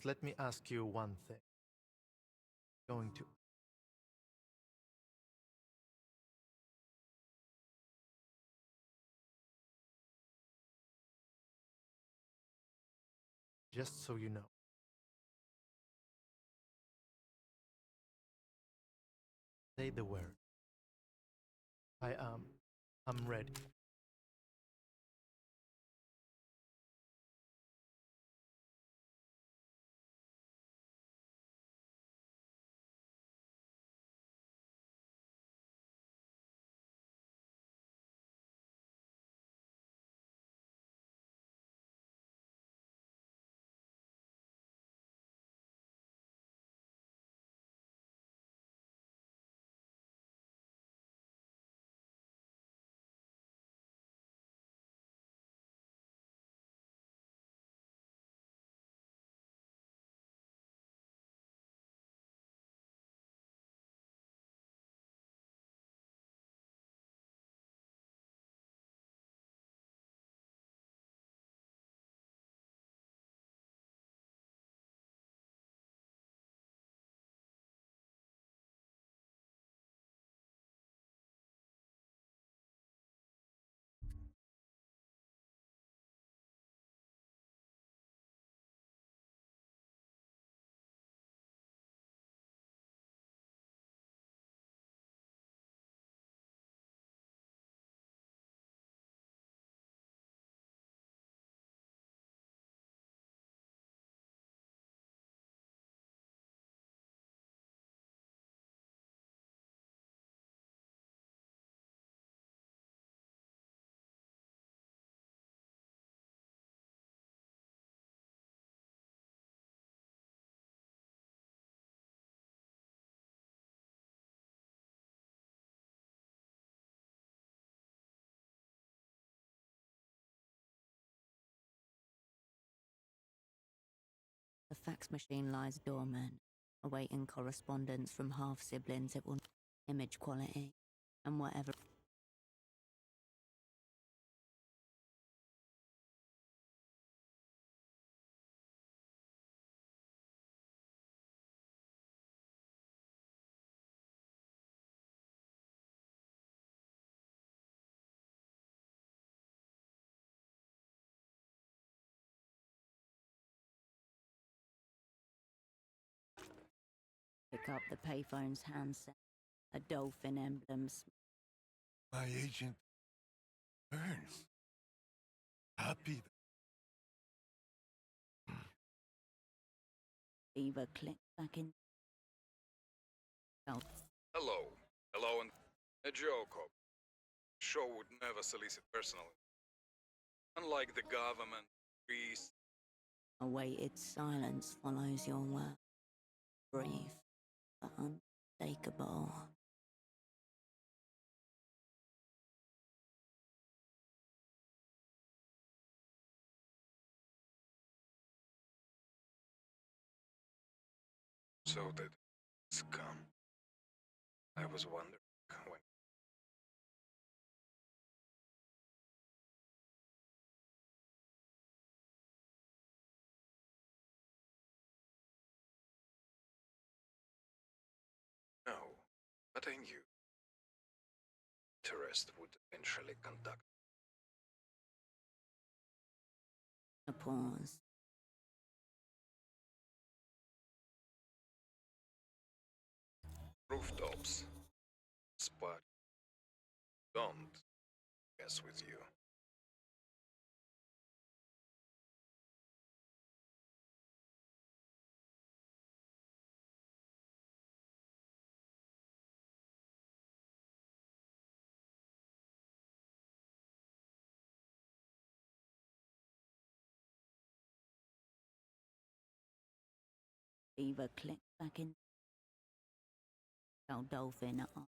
Just let me ask you one thing. Going to. Just so you know. Say the word. I am. I'm ready. The fax machine lies dormant, awaiting correspondence from half-siblings it will image quality, and whatever. Pick up the payphone's handset. A dolphin emblems. My agent Burns. Happy. Beaver click back in. Oh. Hello. Hello, and a joke. Show would never solicit personal. Unlike the government, priests. A weighted silence follows your word. Brief, but unmistakable. So that it's come. I was wondering when. No, but I knew. Interest would eventually conduct. A pause. Rooftops. Spot. Don't mess with you. Beaver click back in. Dolphin up.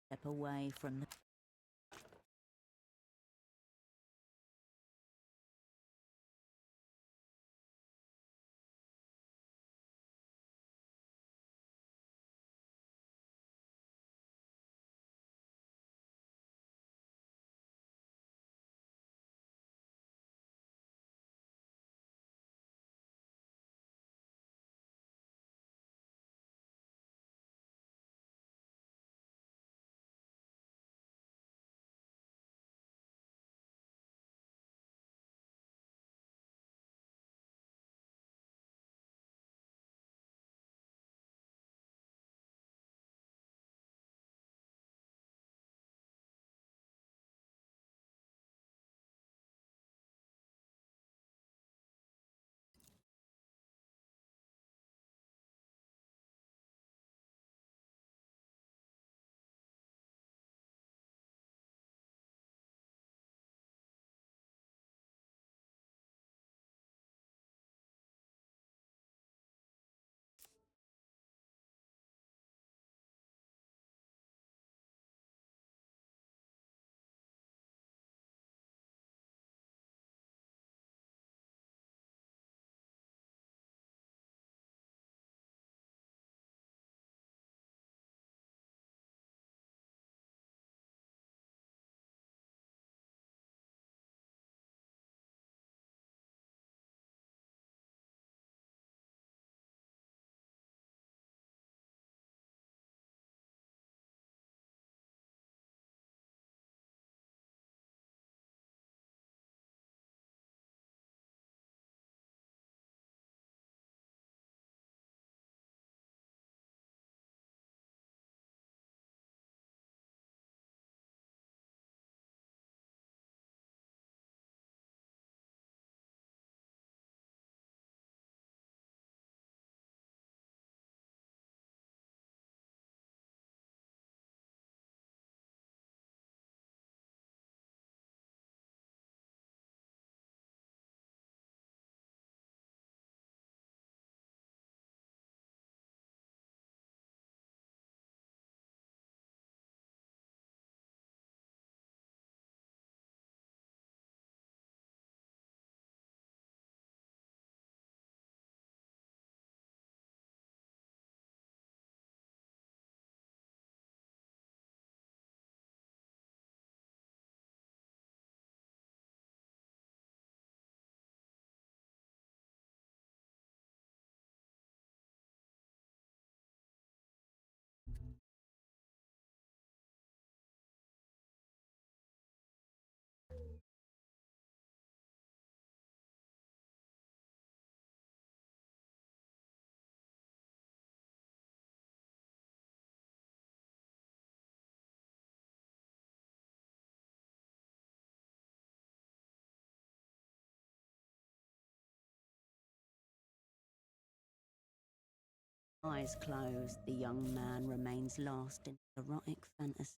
Step away from the. Eyes closed, the young man remains lost in erotic fantasy.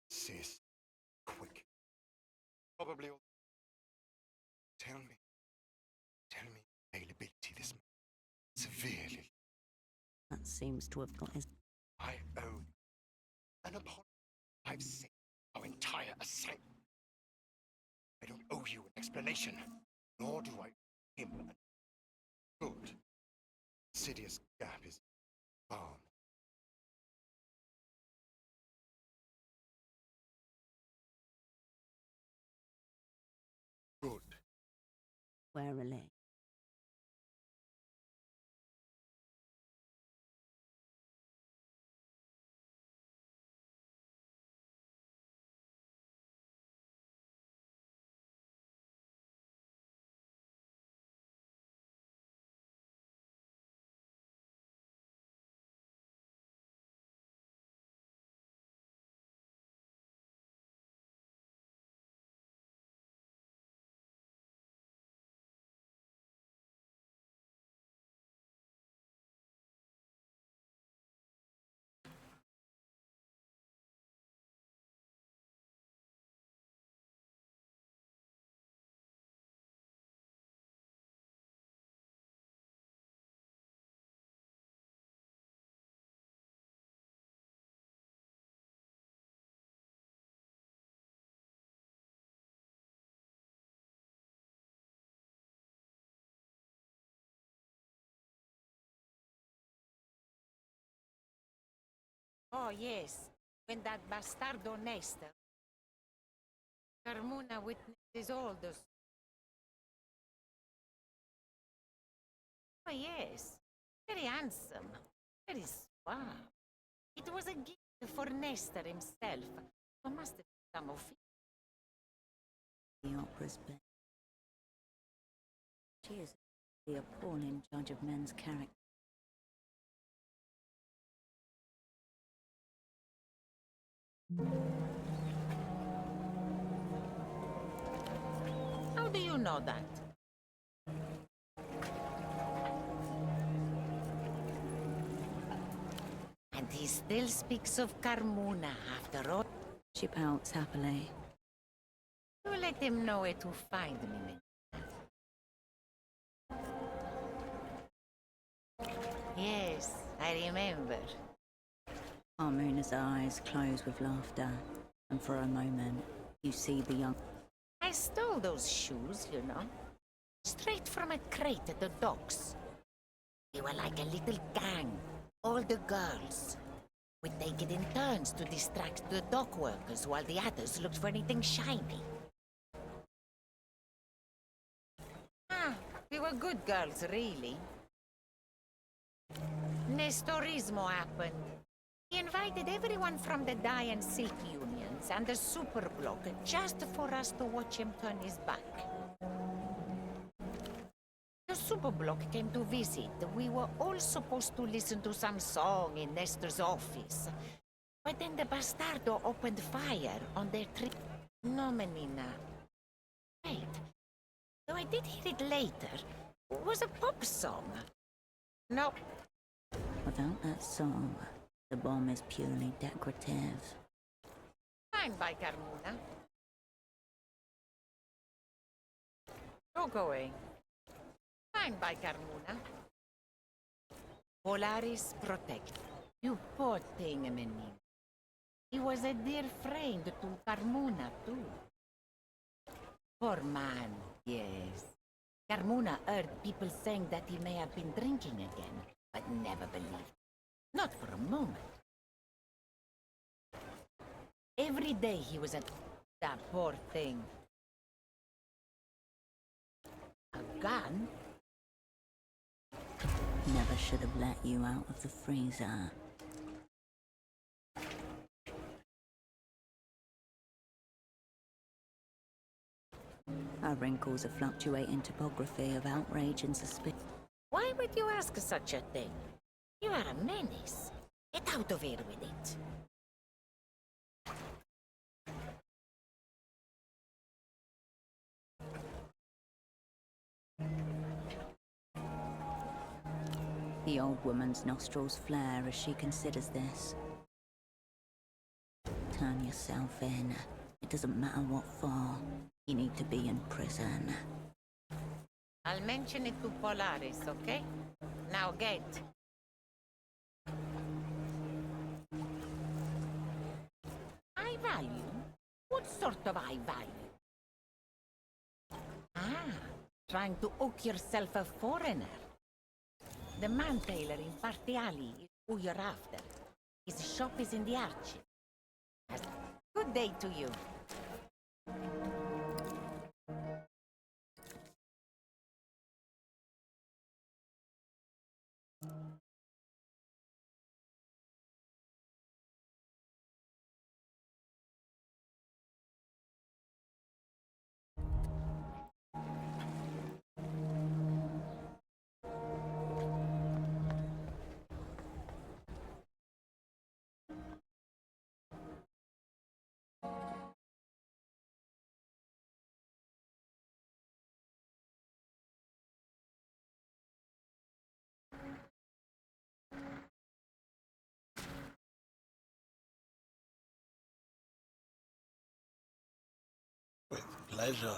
Sis, quick. Probably all. Tell me availability this month. Severely. That seems to have got his... I owe an apology. I've saved our entire assignment. I don't owe you an explanation, nor do I owe him an... Good. Insidious gap is gone. Good. warily. Oh, yes. When that bastardo Nestor... Carmona witnesses all those... Oh, yes. Very handsome. Very suave. It was a gift for Nestor himself. So must have been some of it. The opera's been. She is the appalling judge of men's character. How do you know that? And he still speaks of Carmona after all. She pouts happily. You let him know where to find me. Yes, I remember. Carmona's eyes close with laughter, and for a moment, you see the young... I stole those shoes, you know. Straight from a crate at the docks. They were like a little gang. All the girls. We'd take it in turns to distract the dock workers while the others looked for anything shiny. We were good girls, really. Nestorismo happened. He invited everyone from the dye and silk unions and the superblock just for us to watch him turn his back. The superblock came to visit. We were all supposed to listen to some song in Nestor's office. But then the bastardo opened fire on their trip. No, Menina. Wait. Though I did hear it later. It was a pop song. No. Without that song, the bomb is purely decorative. Fine by Carmona. Go away. Fine by Carmona. Polaris protect. You poor thing, Menina. He was a dear friend to Carmona, too. Poor man, yes. Carmona heard people saying that he may have been drinking again, but never believed. Not for a moment. Every day he was at that poor thing. A gun? Never should have let you out of the freezer. Her wrinkles a fluctuating topography of outrage and suspicion. Why would you ask such a thing? You are a menace. Get out of here with it. The old woman's nostrils flare as she considers this. Turn yourself in. It doesn't matter what for. You need to be in prison. I'll mention it to Polaris, okay? Now get. High value? What sort of high value? Ah, trying to hook yourself a foreigner. The man tailor in Party Alley is who you're after. His shop is in the Arch. Good day to you. With pleasure.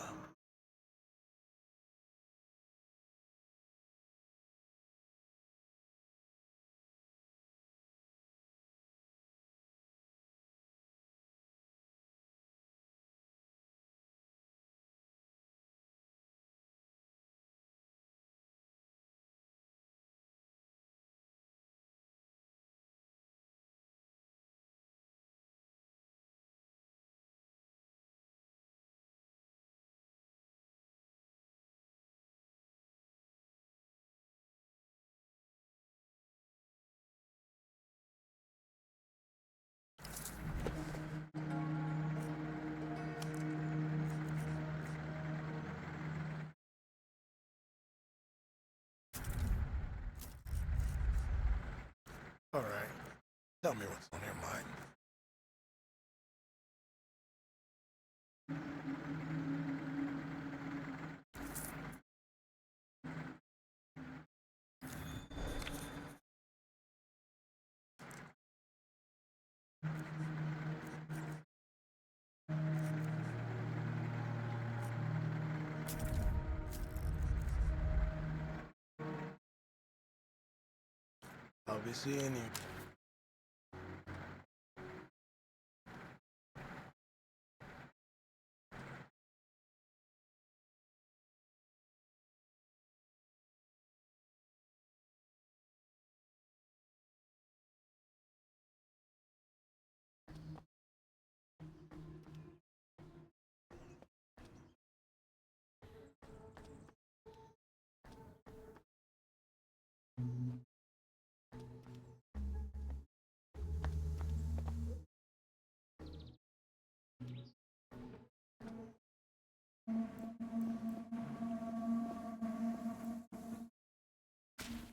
All right. Tell me what's on your mind. I'll be seeing you.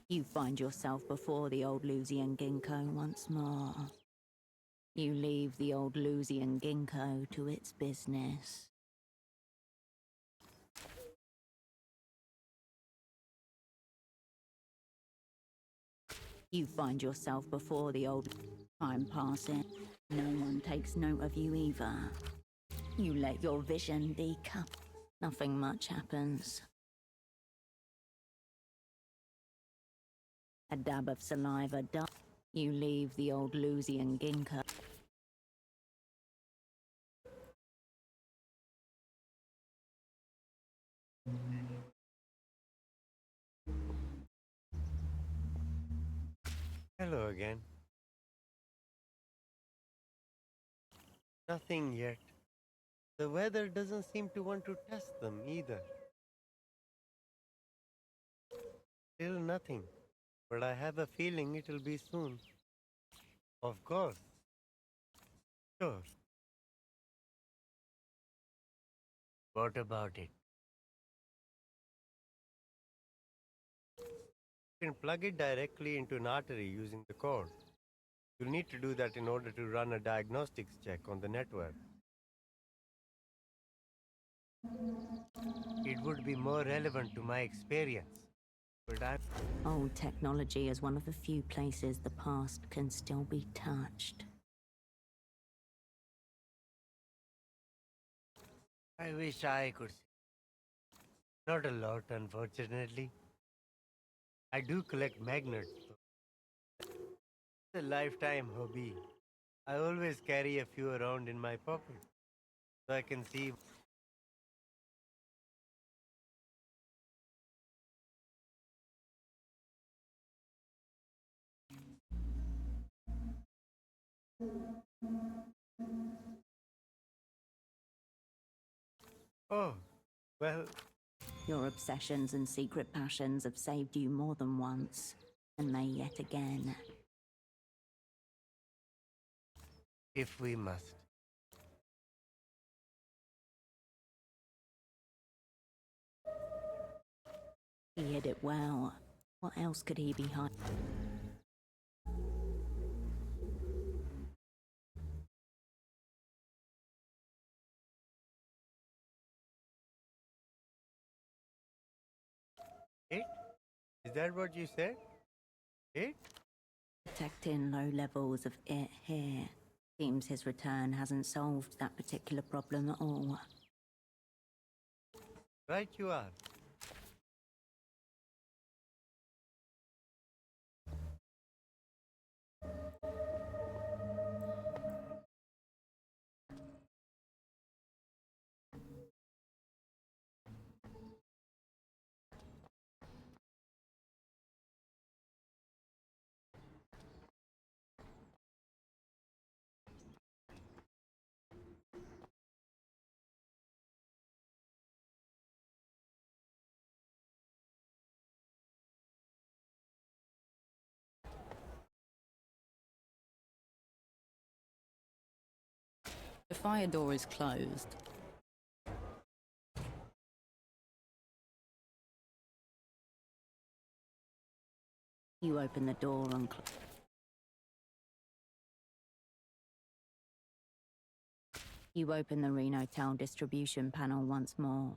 You find yourself before the old Lusian Ginkgo once more. You leave the old Lusian Ginkgo to its business. You find yourself before the old time passing. No one takes note of you either. You let your vision be cut. Nothing much happens. A dab of saliva done. You leave the old Lusian Ginkgo. Hello again. Nothing yet. The weather doesn't seem to want to test them either. Still nothing, but I have a feeling it'll be soon. Of course. Sure. What about it? You can plug it directly into an artery using the cord. You'll need to do that in order to run a diagnostics check on the network. It would be more relevant to my experience, but Old technology is one of the few places the past can still be touched. I wish I could. Not a lot, unfortunately. I do collect magnets. It's a lifetime hobby. I always carry a few around in my pocket so I can see. Oh, well, Your obsessions and secret passions have saved you more than once, and may yet again. if we must. He hid it well. What else could he be hiding? It? Is that what you said? It? Detecting low levels of it here. Seems his return hasn't solved that particular problem at all. Right you are. The fire door is closed. You open the door and You open the Renotel distribution panel once more.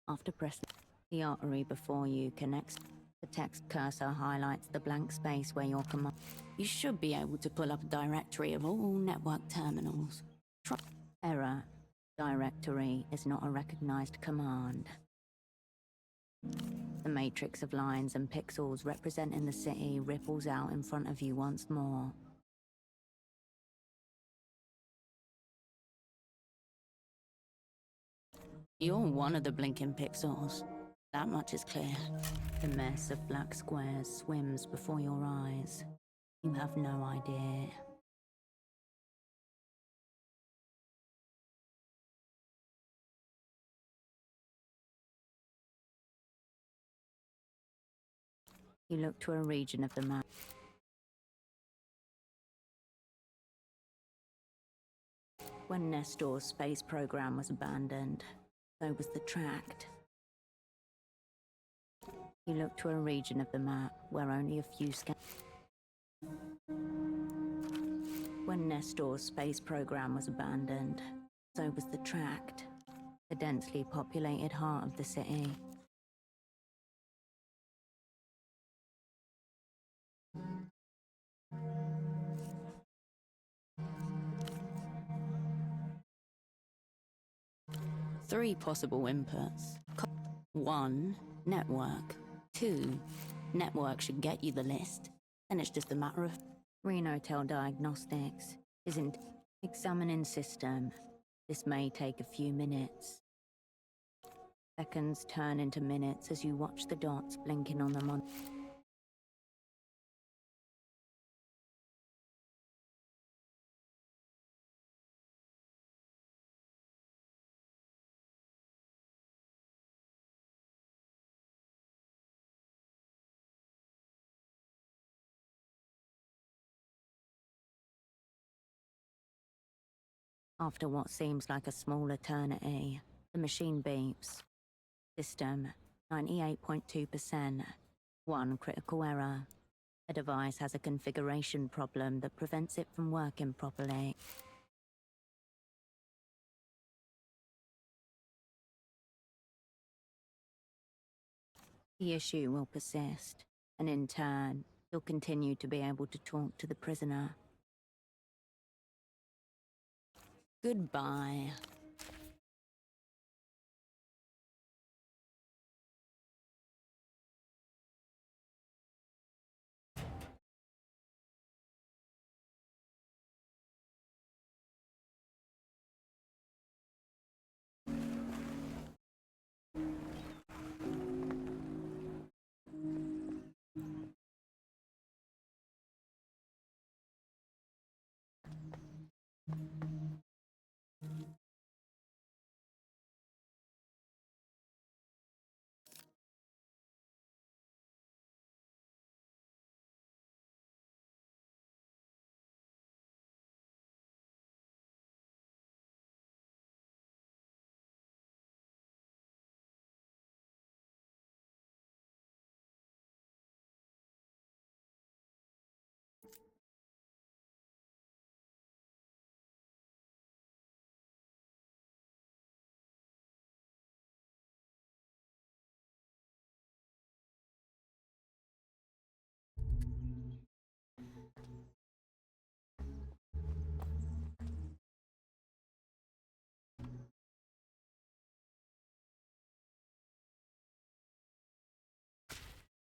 After pressing the artery before you connects, the text cursor highlights the blank space where your command. You should be able to pull up a directory of all network terminals. Error. Directory is not a recognized command. The matrix of lines and pixels representing the city ripples out in front of you once more. You're one of the blinking pixels. That much is clear. The mess of black squares swims before your eyes. You have no idea. You look to a region of the map. When Nestor's space program was abandoned, so was the tract. You look to a region of the map where only a few When Nestor's space program was abandoned, so was the tract, the densely populated heart of the city. Three possible inputs. 1. Network. 2. Network should get you the list. Then it's just a matter of Renotel Diagnostics isn't examining system. This may take a few minutes. Seconds turn into minutes as you watch the dots blinking on the monitor. After what seems like a small eternity, the machine beeps. System 98.2%. One critical error. A device has a configuration problem that prevents it from working properly. The issue will persist, and in turn, you'll continue to be able to talk to the prisoner. Goodbye.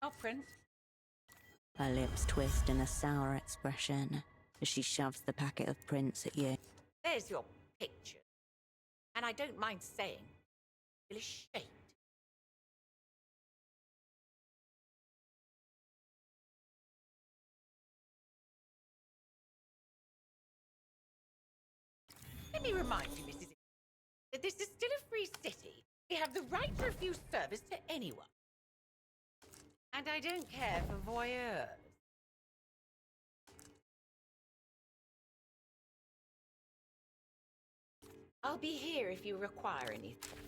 Oh, Prince. Her lips twist in a sour expression as she shoves the packet of prints at you. There's your picture. And I don't mind saying, I feel ashamed. Let me remind you, Mrs. that this is still a free city. We have the right to refuse service to anyone. And I don't care for voyeurs. I'll be here if you require anything.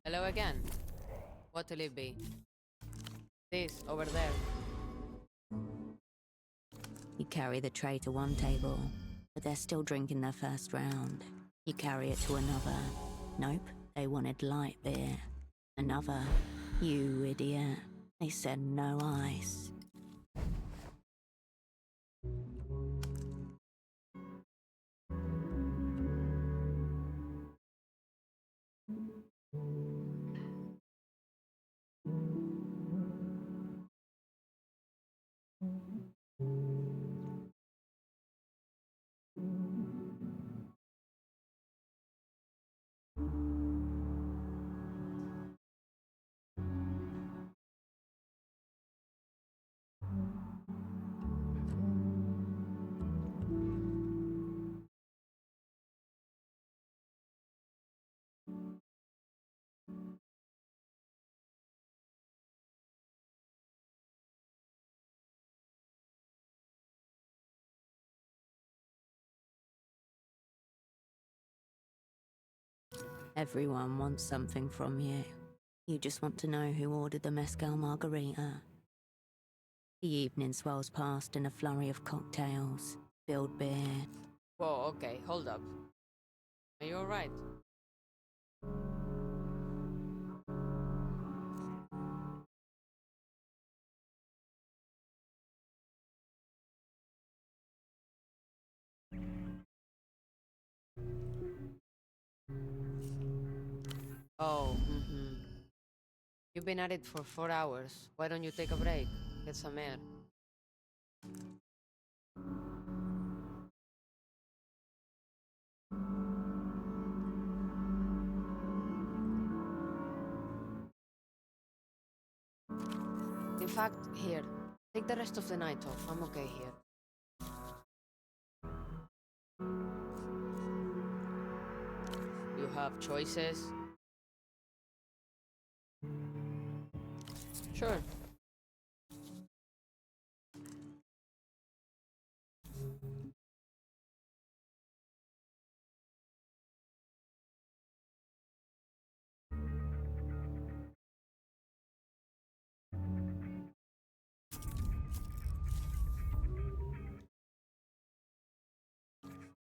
Hello again. What'll it be? This, over there. You carry the tray to one table, but they're still drinking their first round. You carry it to another. Nope, they wanted light beer. Another. You idiot. They said no ice. Everyone wants something from you. You just want to know who ordered the mezcal margarita. The evening swells past in a flurry of cocktails, filled beer. Whoa, okay, hold up. Are you alright? Oh, mm-hmm. You've been at it for 4 hours. Why don't you take a break? Get some air. In fact, here, take the rest of the night off. I'm okay here. You have choices? Sure.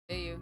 See you.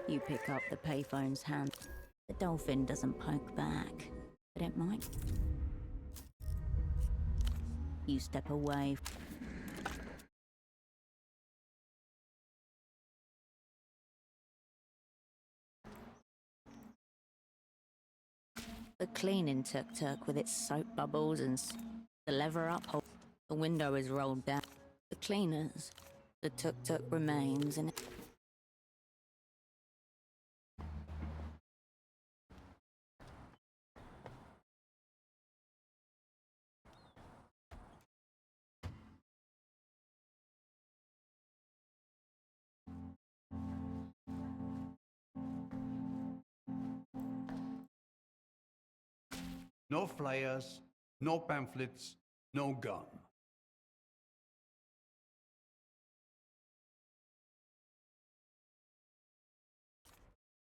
You pick up the payphone's hand. The dolphin doesn't poke back, but it might. You step away. The cleaning tuk-tuk with its soap bubbles and the lever up hole. The window is rolled down. The cleaners. The tuk-tuk remains and No flyers, no pamphlets, no gun.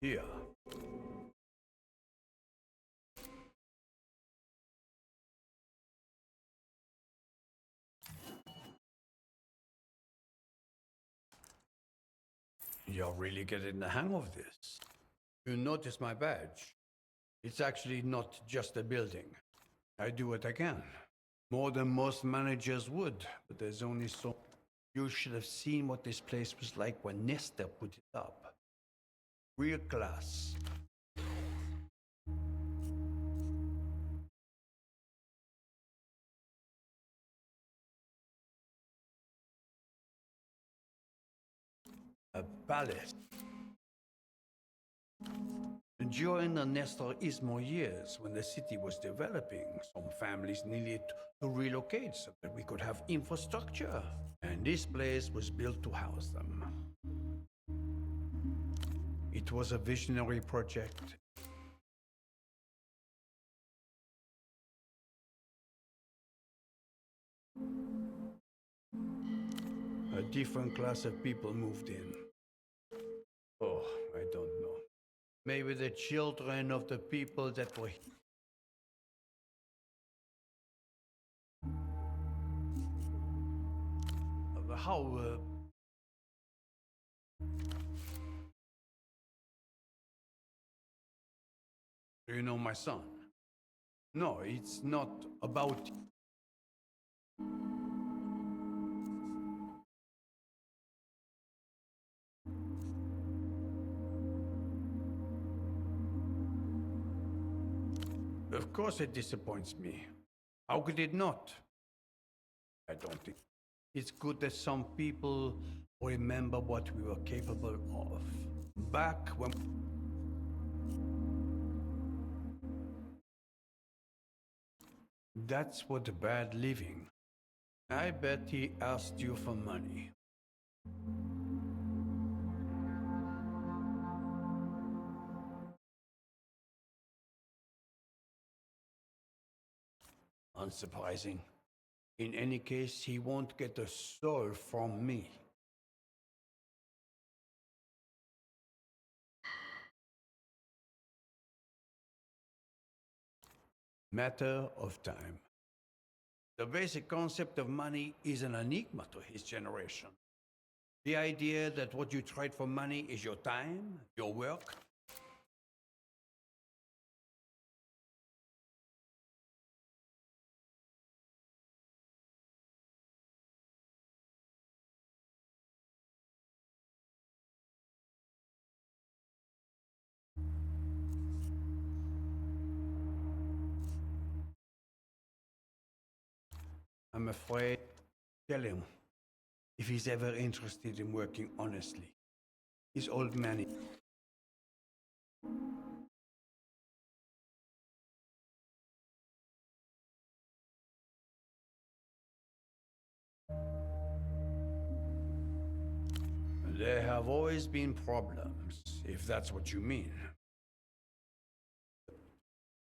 Here. You're really getting the hang of this. You notice my badge? It's actually not just a building. I do what I can. More than most managers would, but there's only so... You should have seen what this place was like when Nestor put it up. Real class. A palace. During the Nestorismo years, when the city was developing, some families needed to relocate so that we could have infrastructure. And this place was built to house them. It was a visionary project. A different class of people moved in. Oh, I don't know. Maybe the children of the people that were... How, Do you know my son? No, it's not about... Of course it disappoints me. How could it not? I don't think... It's good that some people remember what we were capable of. Back when... That's what bad living. I bet he asked you for money. Unsurprising. In any case, he won't get a soul from me. Matter of time. The basic concept of money is an enigma to his generation. The idea that what you trade for money is your time, your work. I'm afraid, tell him, if he's ever interested in working honestly. His old man... There have always been problems, if that's what you mean.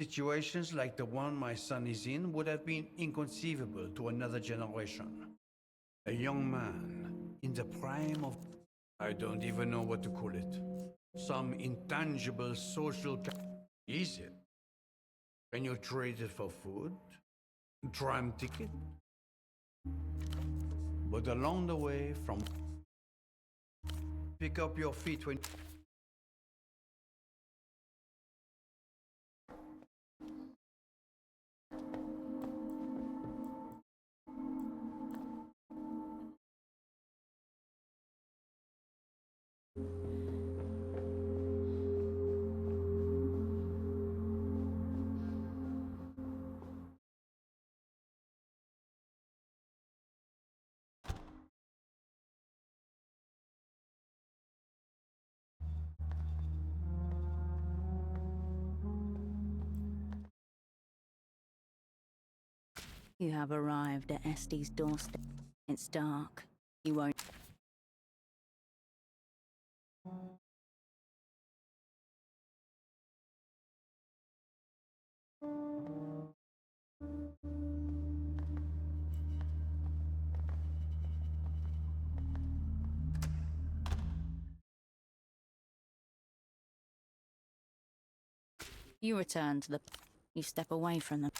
Situations like the one my son is in would have been inconceivable to another generation. A young man in the prime of... I don't even know what to call it. Some intangible social... Is it? Can you trade it for food? Tram ticket? But along the way from... Pick up your feet when... You have arrived at Este's doorstep. It's dark. You won't... You return to the... You step away from them.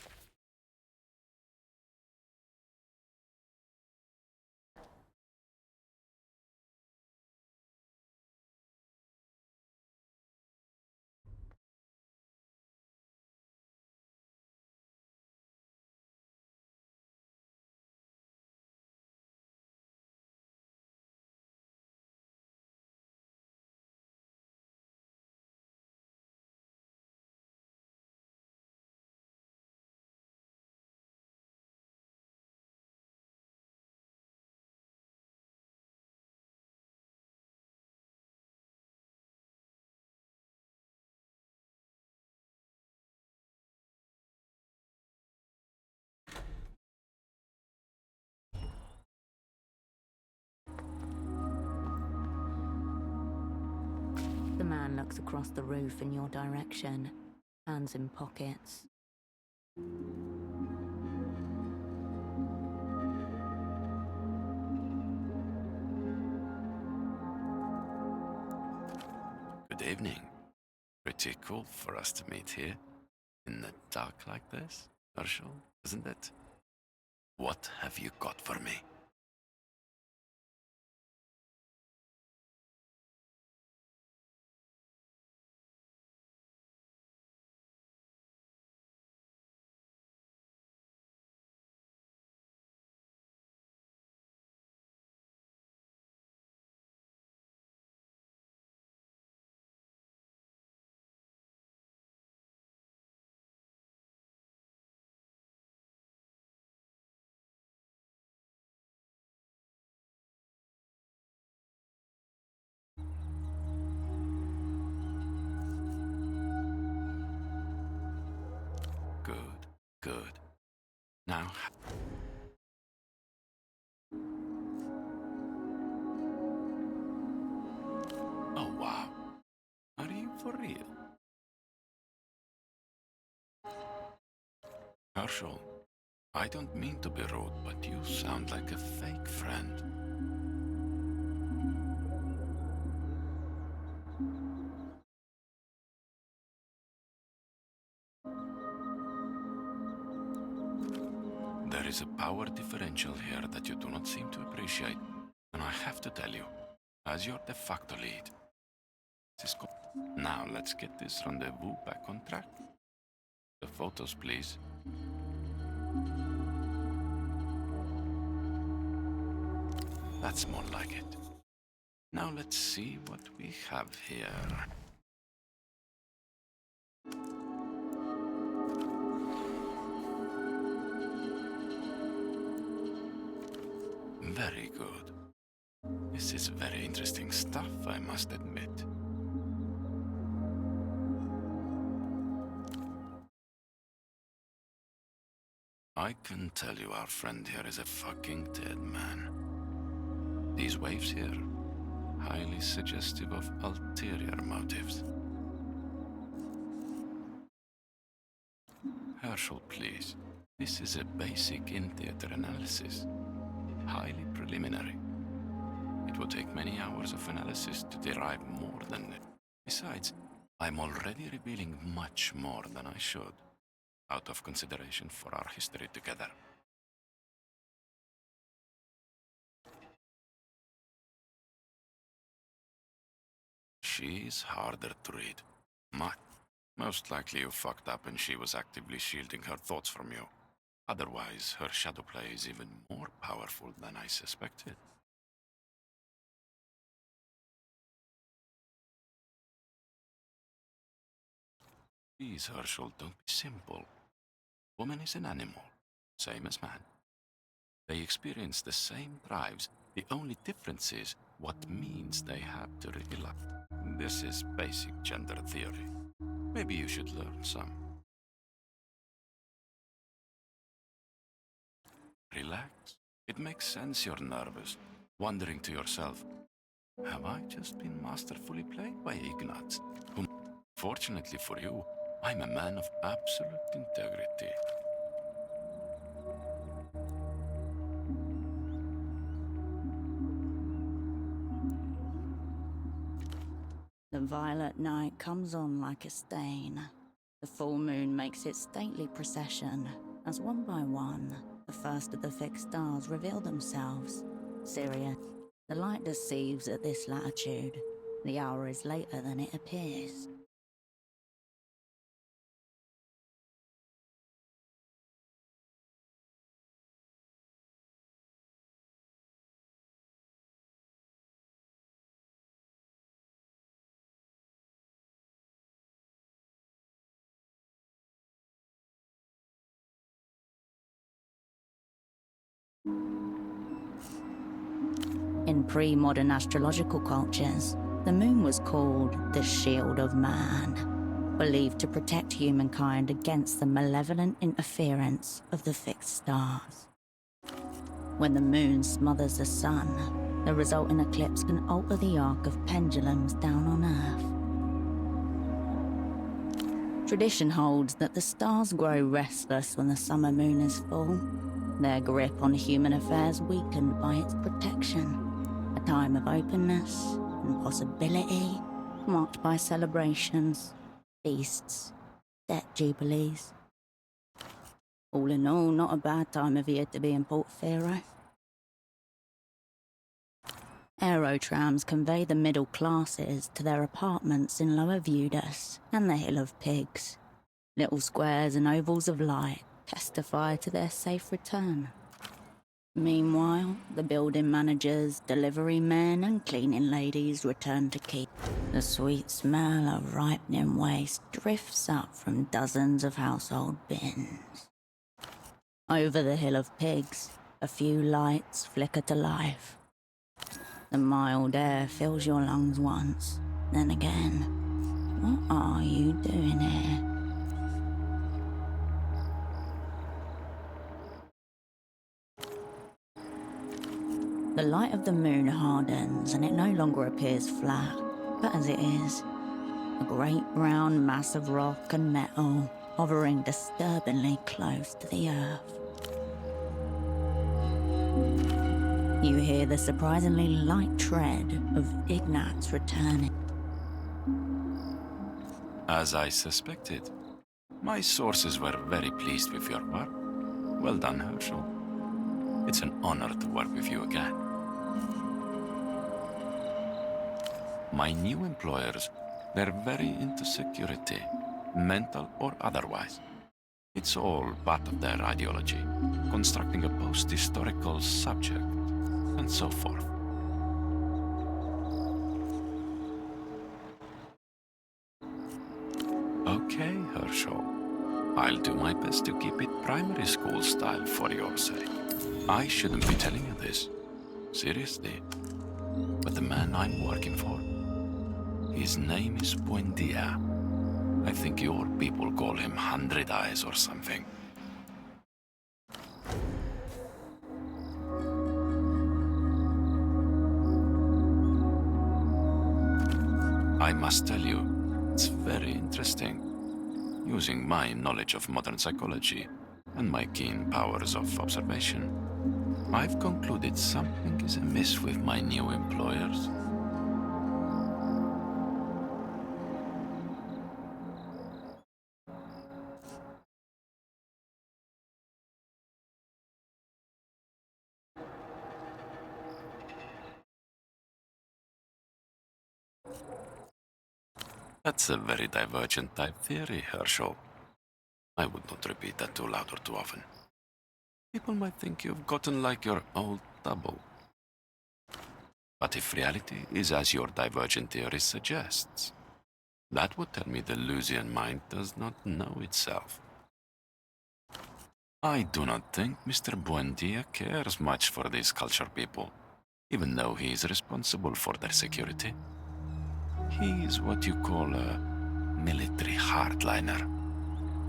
The man looks across the roof in your direction, hands in pockets. Good evening. Pretty cool for us to meet here. In the dark like this, Herschel, isn't it? What have you got for me? Good, good. Now... Oh, wow. Are you for real? Herschel, I don't mean to be rude, but you sound like a fake friend. There is a power differential here that you do not seem to appreciate, and I have to tell you, as your de facto lead, now let's get this rendezvous back on track. The photos, please. That's more like it. Now let's see what we have here. Very good. This is very interesting stuff, I must admit. I can tell you our friend here is a fucking dead man. These waves here, highly suggestive of ulterior motives. Herschel, please. This is a basic in-theater analysis. Highly preliminary. It would take many hours of analysis to derive more than it. Besides, I'm already revealing much more than I should, out of consideration for our history together. She's harder to read. Most likely you fucked up and she was actively shielding her thoughts from you. Otherwise, her shadow play is even more powerful than I suspected. Please, Herschel, don't be simple. Woman is an animal, same as man. They experience the same drives. The only difference is what means they have to realize. This is basic gender theory. Maybe you should learn some. Relax. It makes sense you're nervous, wondering to yourself, have I just been masterfully played by Ignatz? Whom, fortunately for you, I'm a man of absolute integrity. The violet night comes on like a stain. The full moon makes its stately procession, as one by one, the first of the fixed stars reveal themselves. Sirius. The light deceives at this latitude. The hour is later than it appears. In pre-modern astrological cultures, the moon was called the Shield of Man, believed to protect humankind against the malevolent interference of the fixed stars. When the moon smothers the sun, the resulting eclipse can alter the arc of pendulums down on Earth, Tradition holds that the stars grow restless when the summer moon is full, their grip on human affairs weakened by its protection. A time of openness and possibility, marked by celebrations, feasts, debt jubilees. All in all, not a bad time of year to be in Port Faro. Aerotrams convey the middle classes to their apartments in Lower Vudas and the Hill of Pigs. Little squares and ovals of light testify to their safe return. Meanwhile, the building managers, delivery men and cleaning ladies return to keep. The sweet smell of ripening waste drifts up from dozens of household bins. Over the Hill of Pigs, a few lights flicker to life. The mild air fills your lungs once, then again. What are you doing here? The light of the moon hardens and it no longer appears flat, but as it is, a great brown mass of rock and metal hovering disturbingly close to the earth. You hear the surprisingly light tread of Ignatz returning. As I suspected, my sources were very pleased with your work. Well done, Herschel. It's an honor to work with you again. My new employers were very into security, mental or otherwise. It's all part of their ideology, constructing a post-historical subject, and so forth. Okay, Herschel. I'll do my best to keep it primary school style for your sake. I shouldn't be telling you this, seriously, but the man I'm working for, his name is Buendia. I think your people call him 100 Eyes or something. I must tell you, it's very interesting. Using my knowledge of modern psychology and my keen powers of observation, I've concluded something is amiss with my new employers. That's a very divergent type theory, Herschel. I would not repeat that too loud or too often. People might think you've gotten like your old double. But if reality is as your divergent theory suggests, that would tell me the Lusian mind does not know itself. I do not think Mr. Buendia cares much for these culture people, even though he is responsible for their security. He is what you call a military hardliner.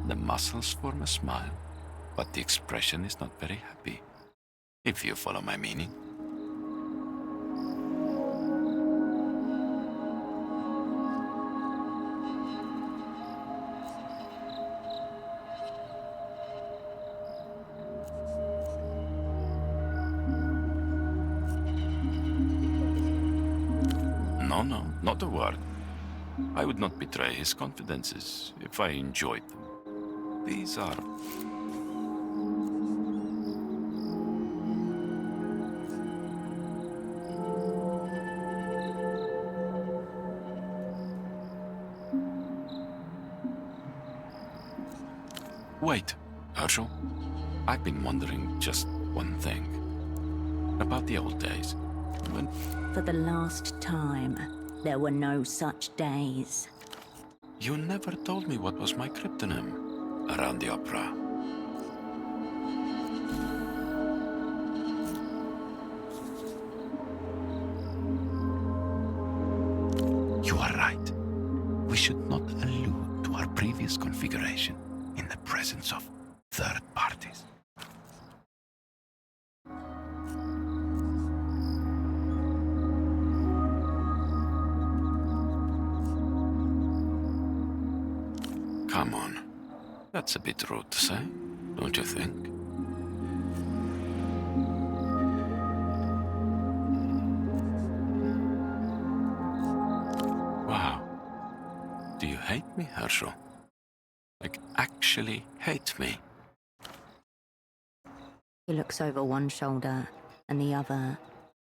The muscles form a smile, but the expression is not very happy, if you follow my meaning. No, not a word. I would not betray his confidences if I enjoyed them. These are... Wait, Herschel. I've been wondering just one thing. About the old days, when... For the last time, there were no such days. You never told me what was my cryptonym around the opera. You are right. We should not allude to our previous configuration in the presence of third parties. Come on. That's a bit rude to say, don't you think? Wow. Do you hate me, Herschel? Like, actually hate me? He looks over one shoulder and the other,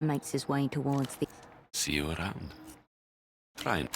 makes his way towards the... See you around. Try and...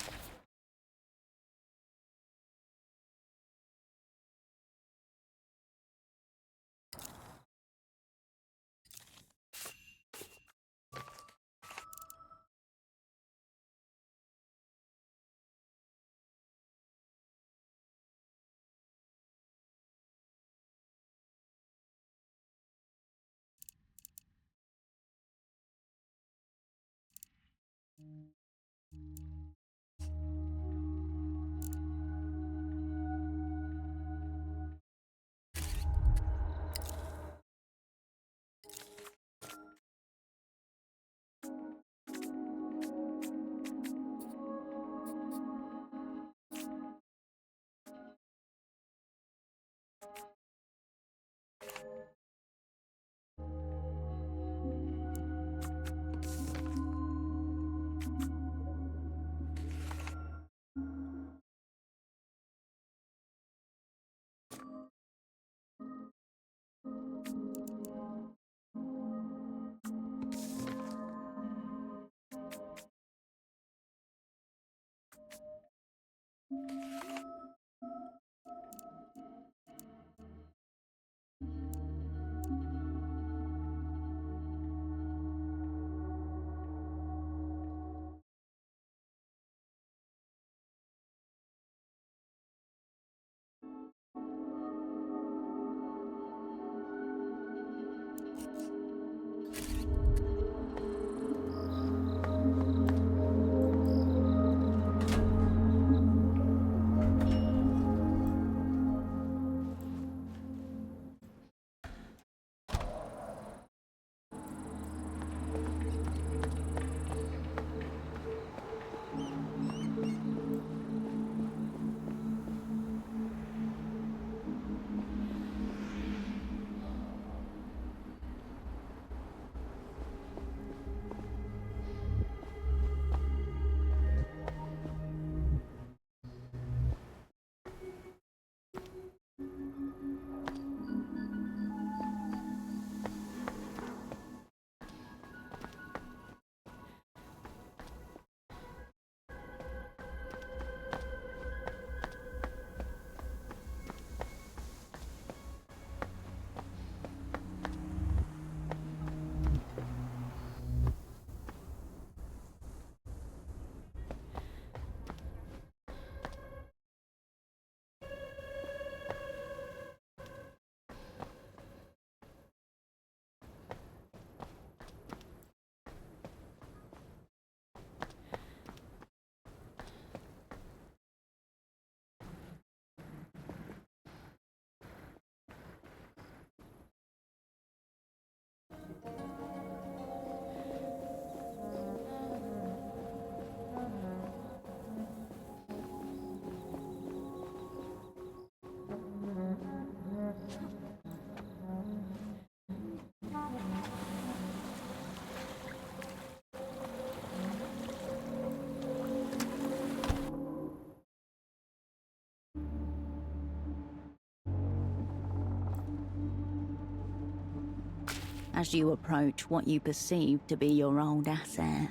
As you approach what you perceive to be your old asset,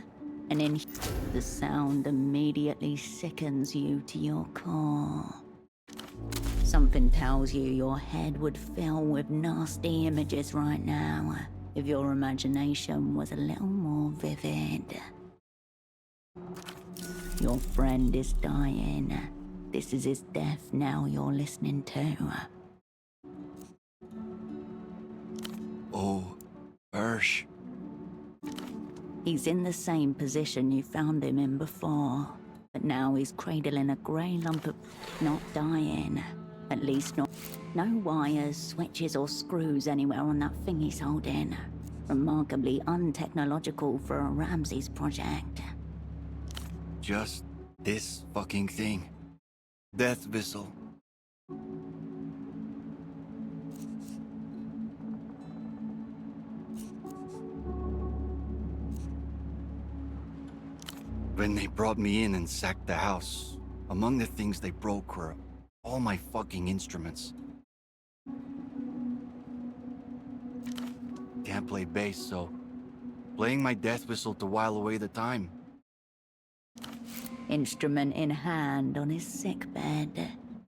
and in the sound immediately sickens you to your core. Something tells you your head would fill with nasty images right now if your imagination was a little more vivid. Your friend is dying. This is his death now you're listening to. Oh, Hirsch. He's in the same position you found him in before, but now he's cradling a grey lump of... not dying. At least not... No wires, switches or screws anywhere on that thing he's holding. Remarkably untechnological for a Ramses project. Just this fucking thing. Death whistle. When they brought me in and sacked the house, among the things they broke were all my fucking instruments. Can't play bass, so playing my death whistle to while away the time. Instrument in hand on his sickbed,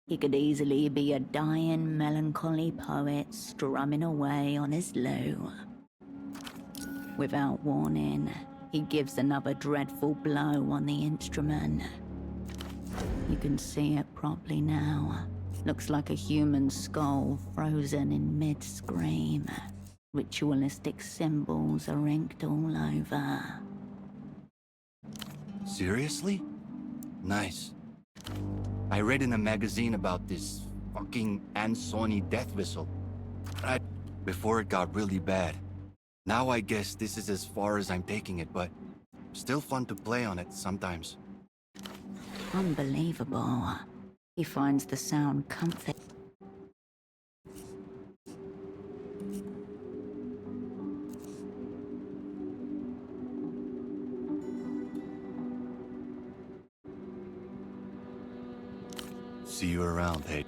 he could easily be a dying, melancholy poet strumming away on his lute. Without warning, he gives another dreadful blow on the instrument. You can see it properly now. Looks like a human skull frozen in mid-scream. Ritualistic symbols are inked all over. Seriously? Nice. I read in a magazine about this fucking Ansoni death whistle. Right before it got really bad. Now I guess this is as far as I'm taking it, but still fun to play on it sometimes. Unbelievable. He finds the sound comfort. See you around, hey.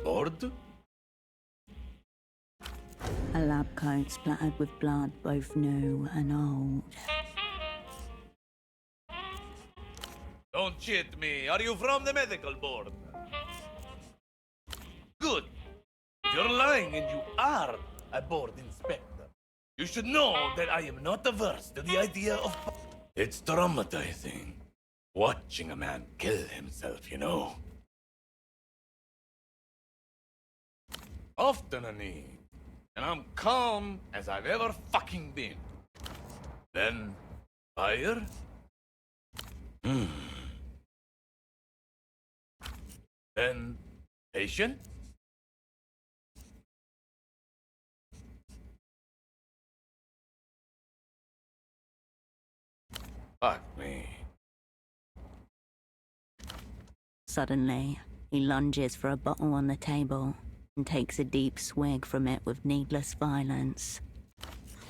Bored? A lab coat splattered with blood, both new and old. Don't cheat me. Are you from the medical board? Good. If you're lying and you are a board inspector, you should know that I am not averse to the idea of... It's traumatizing. Watching a man kill himself, you know. Often a need. And I'm calm as I've ever fucking been. Then, fire? Then, patient? Fuck me. Suddenly, he lunges for a bottle on the table and takes a deep swig from it with needless violence.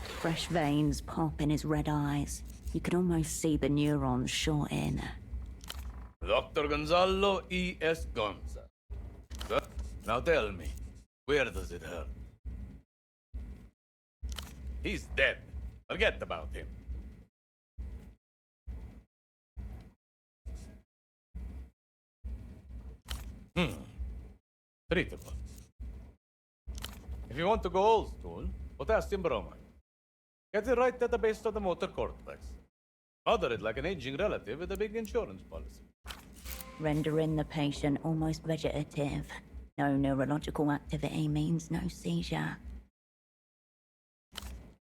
Fresh veins pop in his red eyes. You can almost see the neurons shorten. Dr. Gonzalo E.S. Gonza. Sir, now tell me, where does it hurt? He's dead. Forget about him. Treatable. If you want to go old school, potassium bromide. Get it right at the base of the motor cortex. Mother it like an aging relative with a big insurance policy. Rendering the patient almost vegetative. No neurological activity means no seizure.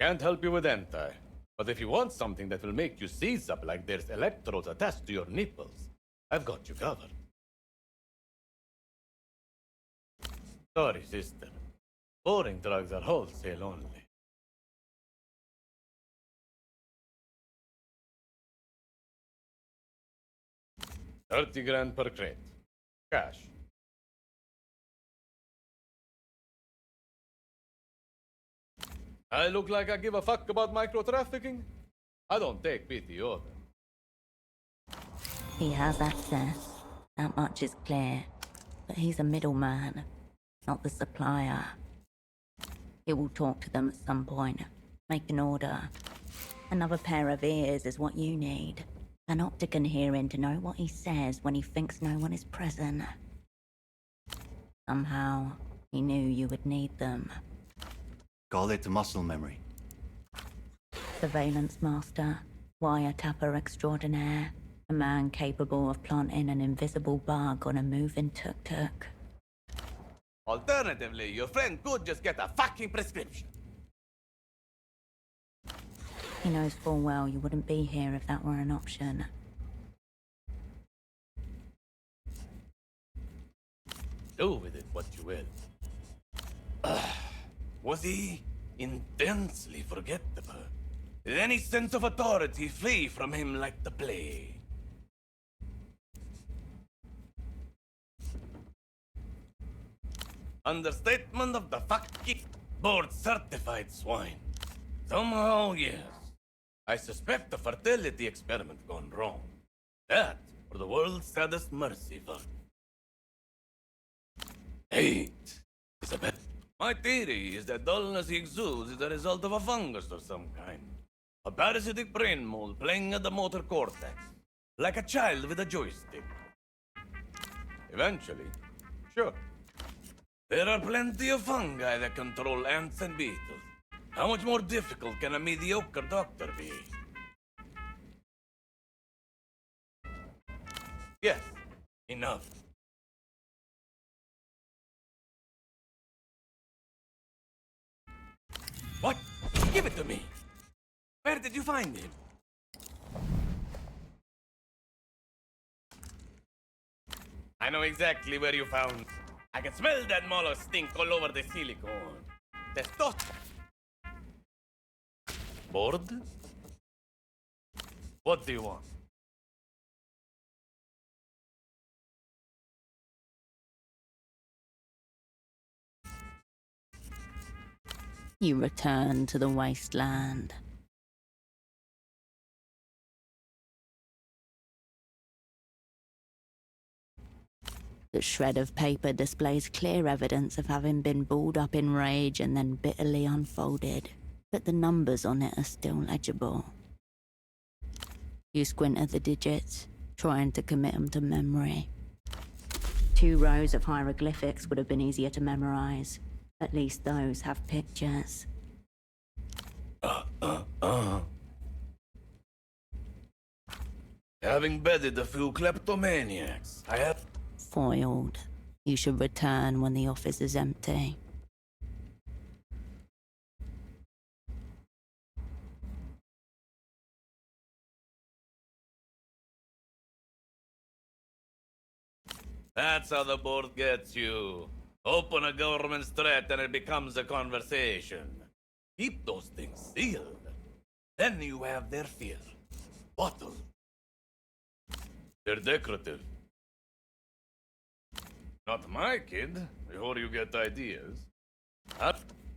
Can't help you with anti. But if you want something that will make you seize up like there's electrodes attached to your nipples, I've got you covered. Sorry, sister. Boring drugs are wholesale only. $30 per crate. Cash. I look like I give a fuck about micro-trafficking? I don't take pity order. He has access. That much is clear. But he's a middleman, not the supplier. He will talk to them at some point, make an order. Another pair of ears is what you need. An opticon hearing to know what he says when he thinks no one is present. Somehow, he knew you would need them. Call it muscle memory. Surveillance master, wiretapper extraordinaire, a man capable of planting an invisible bug on a moving tuk-tuk. Alternatively, your friend could just get a fucking prescription. He knows full well you wouldn't be here if that were an option. Do with it what you will. Was he intensely forgettable? Did any sense of authority flee from him like the plague? Understatement of the fucking board-certified swine. Somehow, yes. I suspect the fertility experiment gone wrong. That, or the world's saddest mercy fund. Hate is a bad. My theory is that dullness he exudes is the result of a fungus of some kind. A parasitic brain mold playing at the motor cortex. Like a child with a joystick. Eventually, sure. There are plenty of fungi that control ants and beetles. How much more difficult can a mediocre doctor be? Yes, enough. What? Give it to me! Where did you find him? I know exactly where you found. I can smell that mollusk stink all over the silicone. Testosterone. Bored? What do you want? You return to the wasteland. The shred of paper displays clear evidence of having been balled up in rage and then bitterly unfolded, but the numbers on it are still legible. You squint at the digits, trying to commit them to memory. 2 rows of hieroglyphics would have been easier to memorize. At least those have pictures. Having bedded a few kleptomaniacs, I have... Foiled. You should return when the office is empty. That's how the board gets you. Open a government threat and it becomes a conversation. Keep those things sealed. Then you have their fear. Bottled. They're decorative. Not my kid, before you get ideas.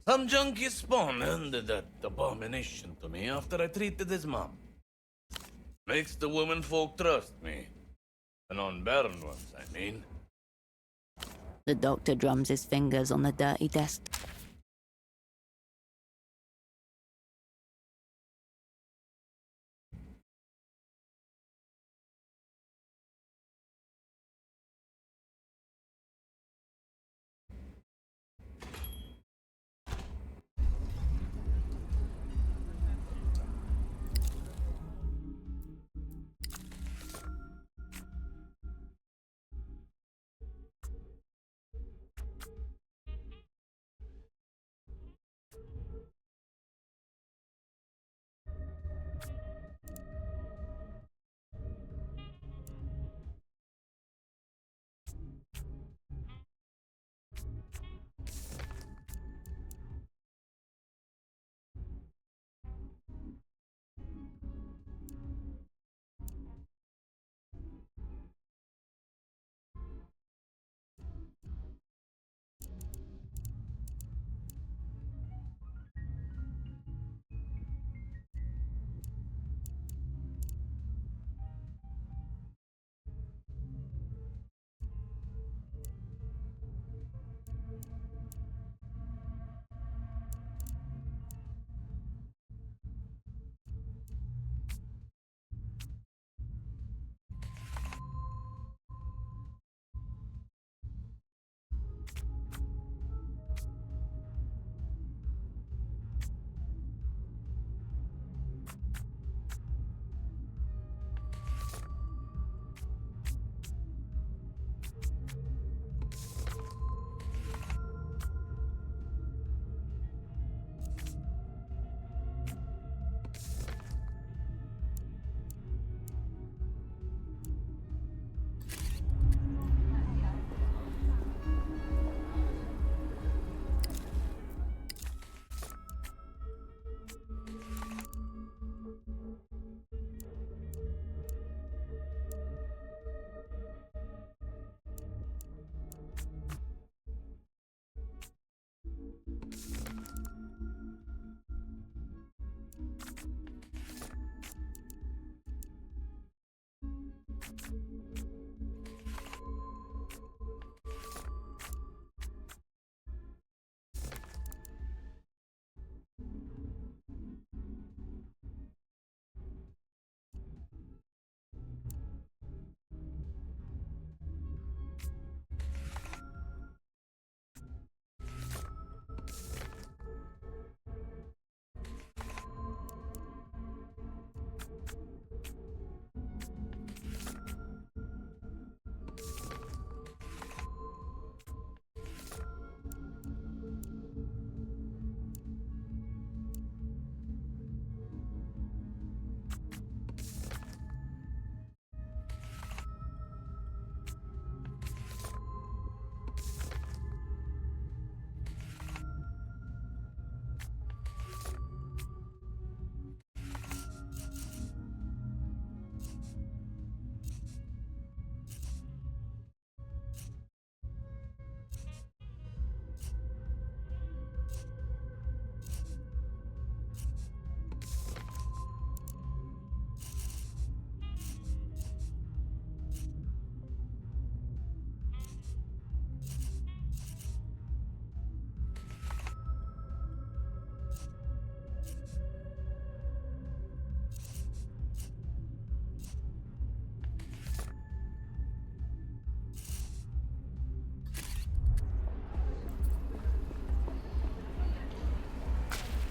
Some junkie spawn handed that abomination to me after I treated his mom. Makes the women folk trust me. The non-barren ones, I mean. The doctor drums his fingers on the dirty desk.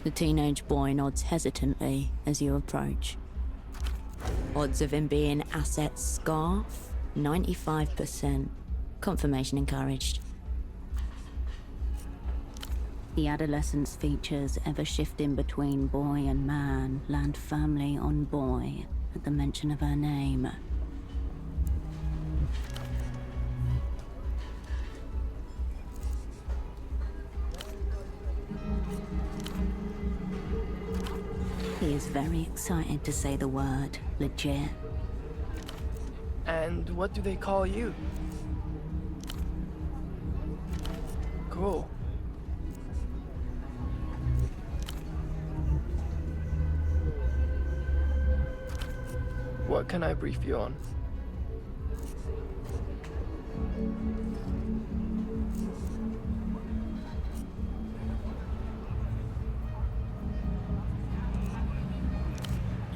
The teenage boy nods hesitantly as you approach. Odds of him being asset scarf? 95%. Confirmation encouraged. The adolescent's features ever shifting between boy and man land firmly on boy at the mention of her name. He is very excited to say the word legit. And what do they call you? Cool. What can I brief you on?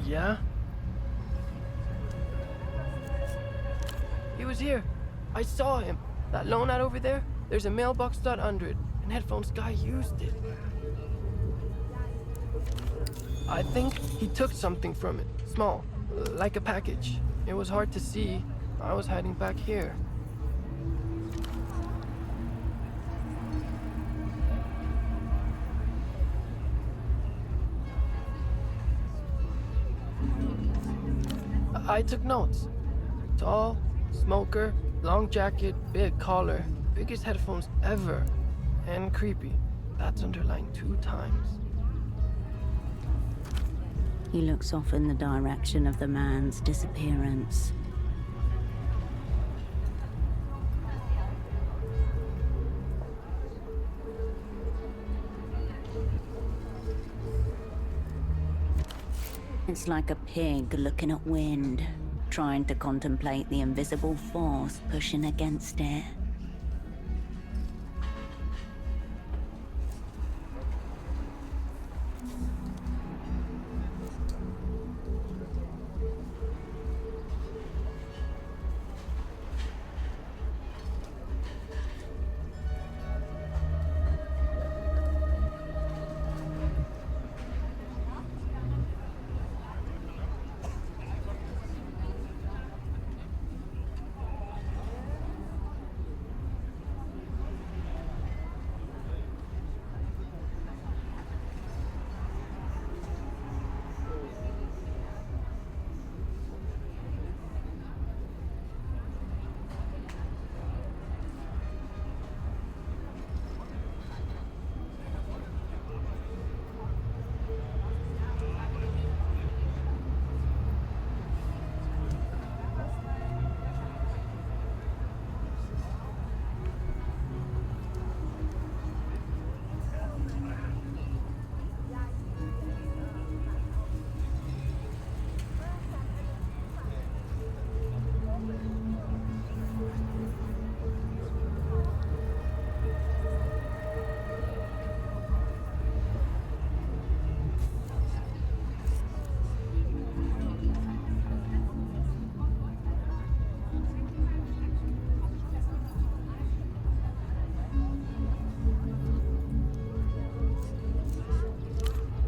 Yeah? He was here. I saw him. That loan ad over there, there's a mailbox dot under it, and headphones guy used it. I think he took something from it. Small, like a package. It was hard to see. I was hiding back here. I took notes. Tall, smoker, long jacket, big collar, biggest headphones ever, and creepy. That's underlined 2 times. He looks off in the direction of the man's disappearance. It's like a pig looking at wind, trying to contemplate the invisible force pushing against it.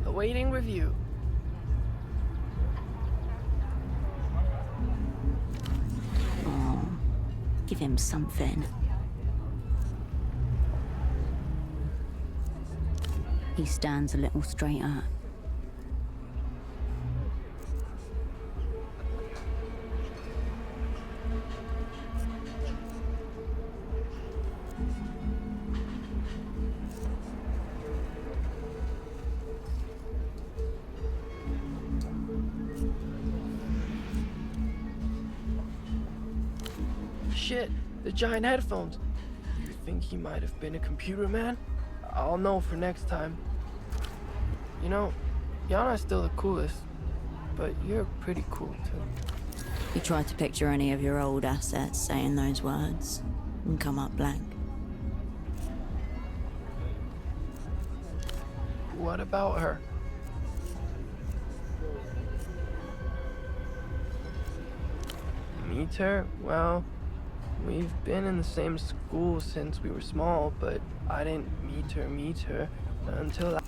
Awaiting review. Oh, give him something. He stands a little straighter. Shit, the giant headphones. You think he might have been a computer man? I'll know for next time. You know, Yana's still the coolest, but you're pretty cool too. You try to picture any of your old assets saying those words and come up blank. What about her? Meet her? Well, we've been in the same school since we were small, but I didn't meet her until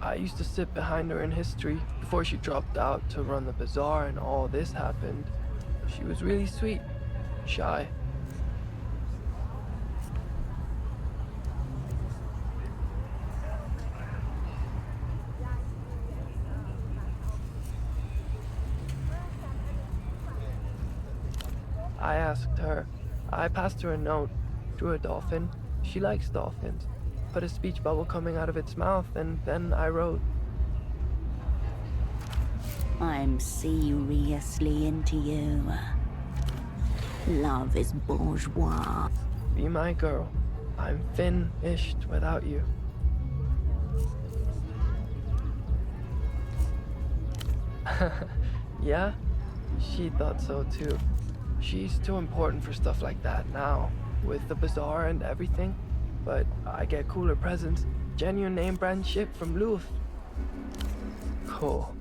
I used to sit behind her in history before she dropped out to run the bazaar and all this happened. She was really sweet, shy. I asked her. I passed her a note, drew a dolphin. She likes dolphins. Put a speech bubble coming out of its mouth, and then I wrote. I'm seriously into you. Love is bourgeois. Be my girl. I'm finished without you. Yeah? She thought so too. She's too important for stuff like that now, with the bazaar and everything. But I get cooler presents. Genuine name brand shit from Louvre. Cool.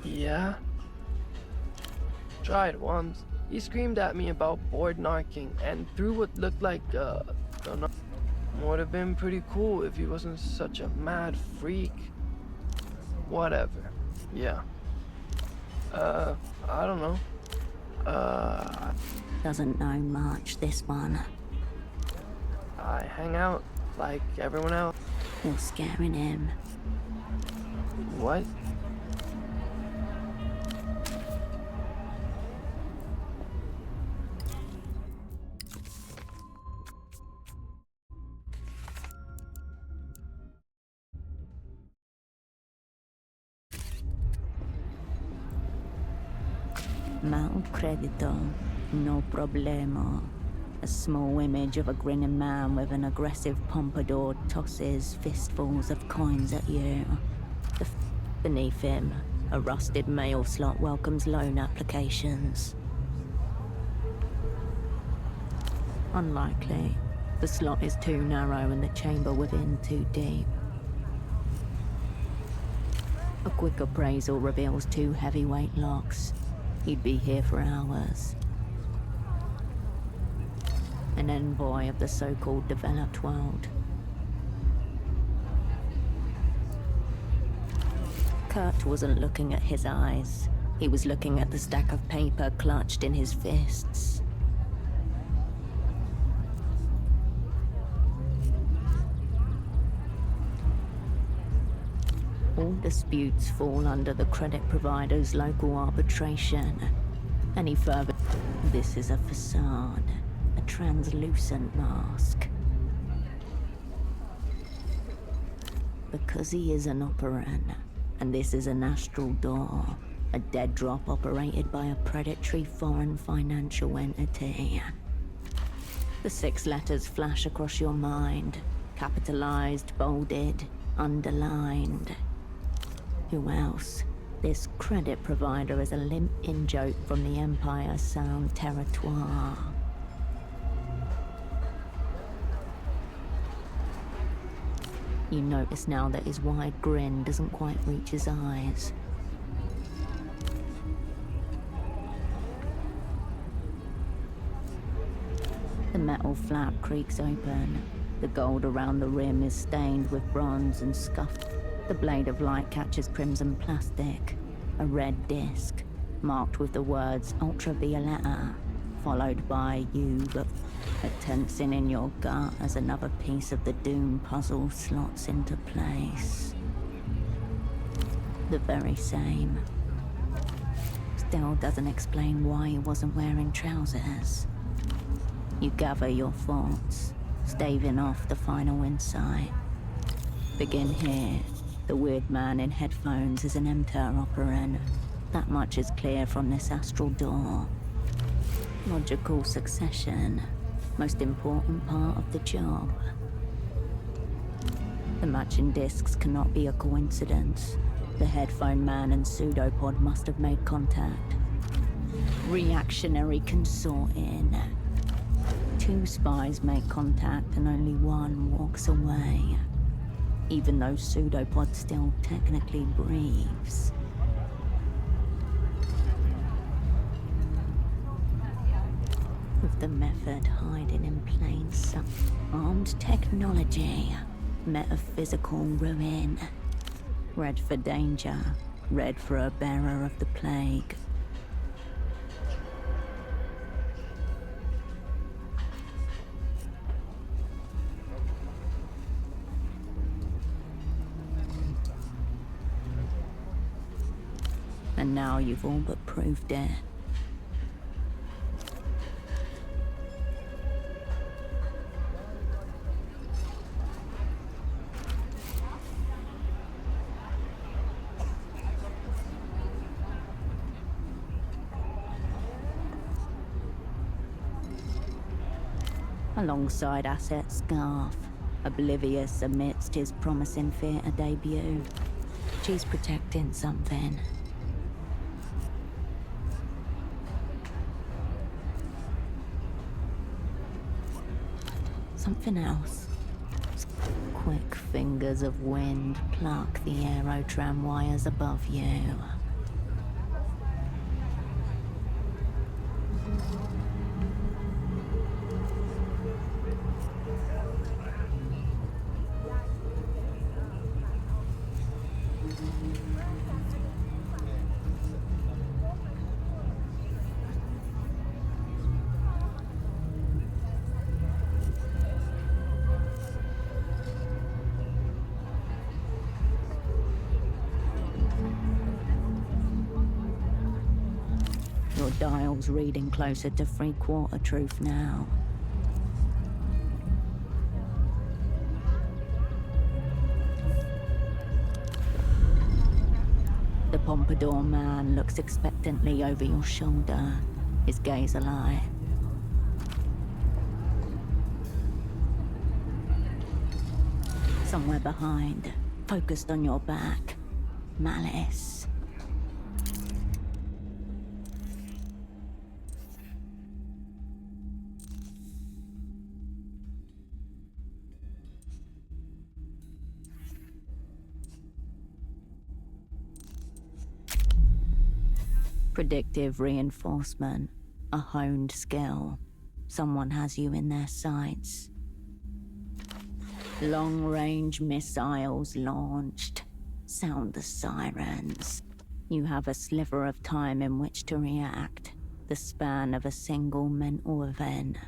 Yeah? Tried once. He screamed at me about board narking and threw what looked like, don't know. Would have been pretty cool if he wasn't such a mad freak. Whatever. Yeah. I don't know. Doesn't know much, this one. I hang out like everyone else. You're scaring him. What? Mal credito, no problemo. A small image of a grinning man with an aggressive pompadour tosses fistfuls of coins at you. Beneath him, a rusted mail slot welcomes loan applications. Unlikely. The slot is too narrow and the chamber within too deep. A quick appraisal reveals 2 heavyweight locks. He'd be here for hours. An envoy of the so-called developed world. Kurt wasn't looking at his eyes. He was looking at the stack of paper clutched in his fists. All disputes fall under the credit provider's local arbitration. Any further... This is a facade, a translucent mask. Because he is an operand, and this is an astral door, a dead drop operated by a predatory foreign financial entity. The 6 letters flash across your mind, capitalized, bolded, underlined. Who else? This credit provider is a limp in-joke from the Empire Sound territoire. You notice now that his wide grin doesn't quite reach his eyes. The metal flap creaks open. The gold around the rim is stained with bronze and scuffed. The blade of light catches crimson plastic, a red disc, marked with the words Ultravioletta, followed by you, but a tensing in your gut as another piece of the Doom puzzle slots into place. The very same. Still doesn't explain why he wasn't wearing trousers. You gather your thoughts, staving off the final insight. Begin here. The weird man in headphones is an MTER operand. That much is clear from this astral door. Logical succession. Most important part of the job. The matching discs cannot be a coincidence. The headphone man and pseudopod must have made contact. Reactionary consorting. 2 spies make contact and only one walks away. Even though pseudopod still technically breathes. The method hiding in plain sight. Armed technology. Metaphysical ruin. Red for danger. Red for a bearer of the plague. And now you've all but proved it. Alongside Asset Scarf, oblivious amidst his promising theatre debut. She's protecting something. Something else. Quick fingers of wind pluck the aerotram wires above you. Your dial's reading closer to three-quarter truth now. The pompadour man looks expectantly over your shoulder, his gaze alight. Somewhere behind, focused on your back, malice. Predictive reinforcement, a honed skill. Someone has you in their sights. Long-range missiles launched. Sound the sirens. You have a sliver of time in which to react. The span of a single mental event.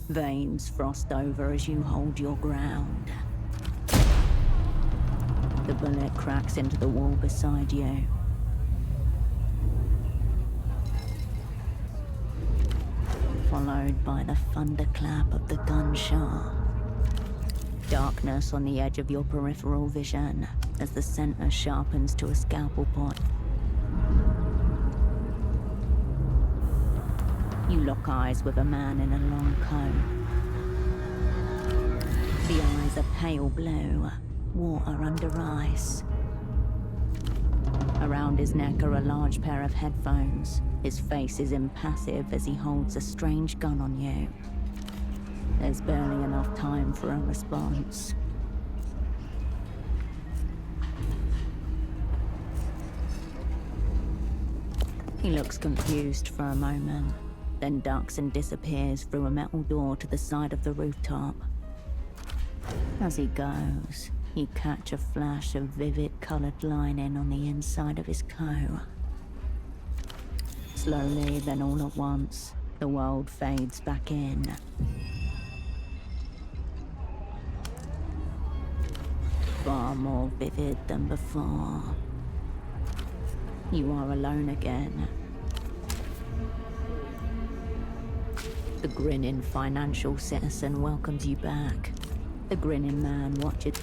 Veins frost over as you hold your ground. The bullet cracks into the wall beside you. Followed by the thunderclap of the gunshot. Darkness on the edge of your peripheral vision as the center sharpens to a scalpel point. You lock eyes with a man in a long coat. The eyes are pale blue, water under ice. Around his neck are a large pair of headphones. His face is impassive as he holds a strange gun on you. There's barely enough time for a response. He looks confused for a moment, then ducks and disappears through a metal door to the side of the rooftop. As he goes, you catch a flash of vivid colored lining on the inside of his coat. Slowly, then all at once, the world fades back in. Far more vivid than before. You are alone again. The grinning financial citizen welcomes you back. The grinning man watches.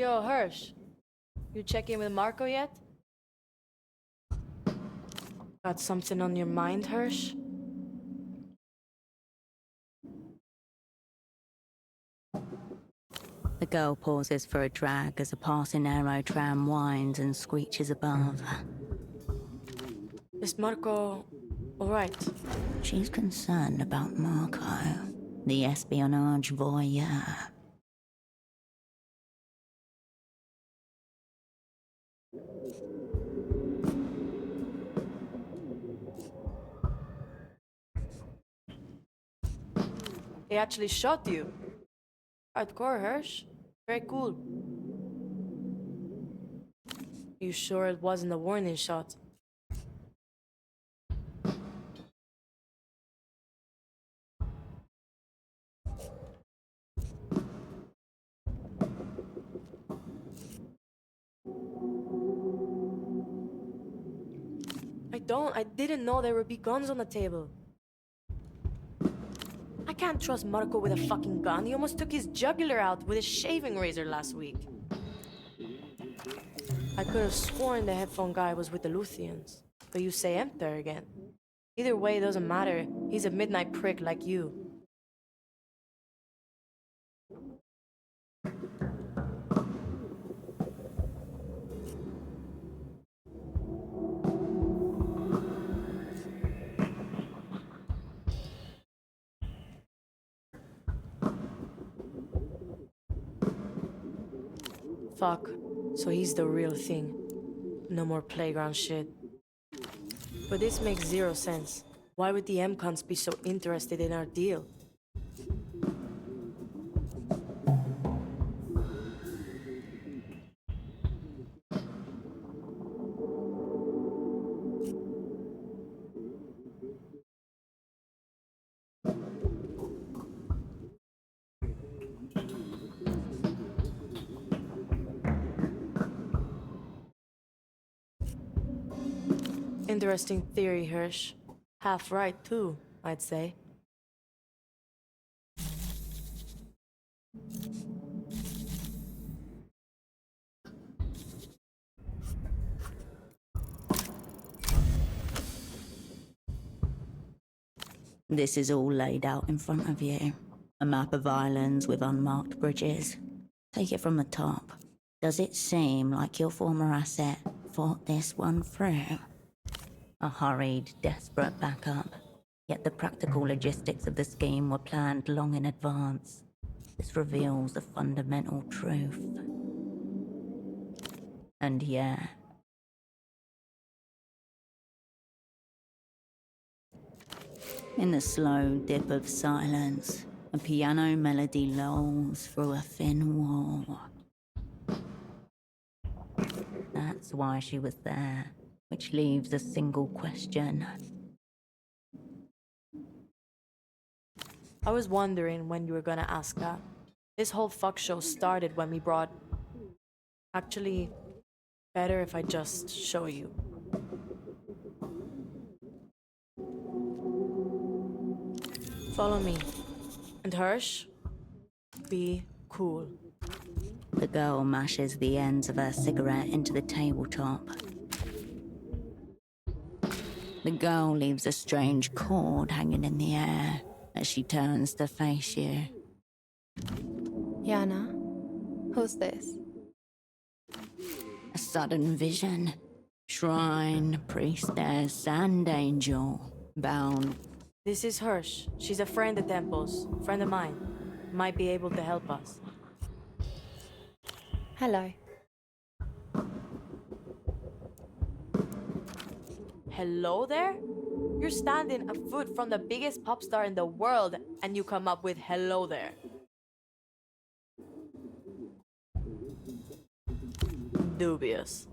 Yo, Hirsch. You check in with Marco yet? Got something on your mind, Hirsch? The girl pauses for a drag as a passing aero tram whines and screeches above. Is Marco alright? She's concerned about Marco, the espionage voyeur. He actually shot you. Hardcore, Hirsch. Very cool. You sure it wasn't a warning shot? I didn't know there would be guns on the table. I can't trust Marco with a fucking gun. He almost took his jugular out with a shaving razor last week. I could have sworn the headphone guy was with the Luthians, but you say Enter again. Either way, it doesn't matter. He's a midnight prick like you. Fuck. So he's the real thing. No more playground shit. But this makes zero sense. Why would the M-Cons be so interested in our deal? Interesting theory, Hirsch. Half right, too, I'd say. This is all laid out in front of you. A map of islands with unmarked bridges. Take it from the top. Does it seem like your former asset thought this one through? A hurried, desperate backup. Yet the practical logistics of the scheme were planned long in advance. This reveals a fundamental truth. And yeah. In the slow dip of silence, a piano melody lolls through a thin wall. That's why she was there, which leaves a single question. I was wondering when you were gonna ask that. This whole fuck show started when we brought... Actually, better if I just show you. Follow me. And Hirsch, be cool. The girl mashes the ends of her cigarette into the tabletop. The girl leaves a strange cord hanging in the air as she turns to face you. Yana, who's this? A sudden vision. Shrine, priestess, sand angel, bound. This is Hirsch. She's a friend at Temple's. Friend of mine. Might be able to help us. Hello. Hello there? You're standing a foot from the biggest pop star in the world and you come up with hello there. Dubious.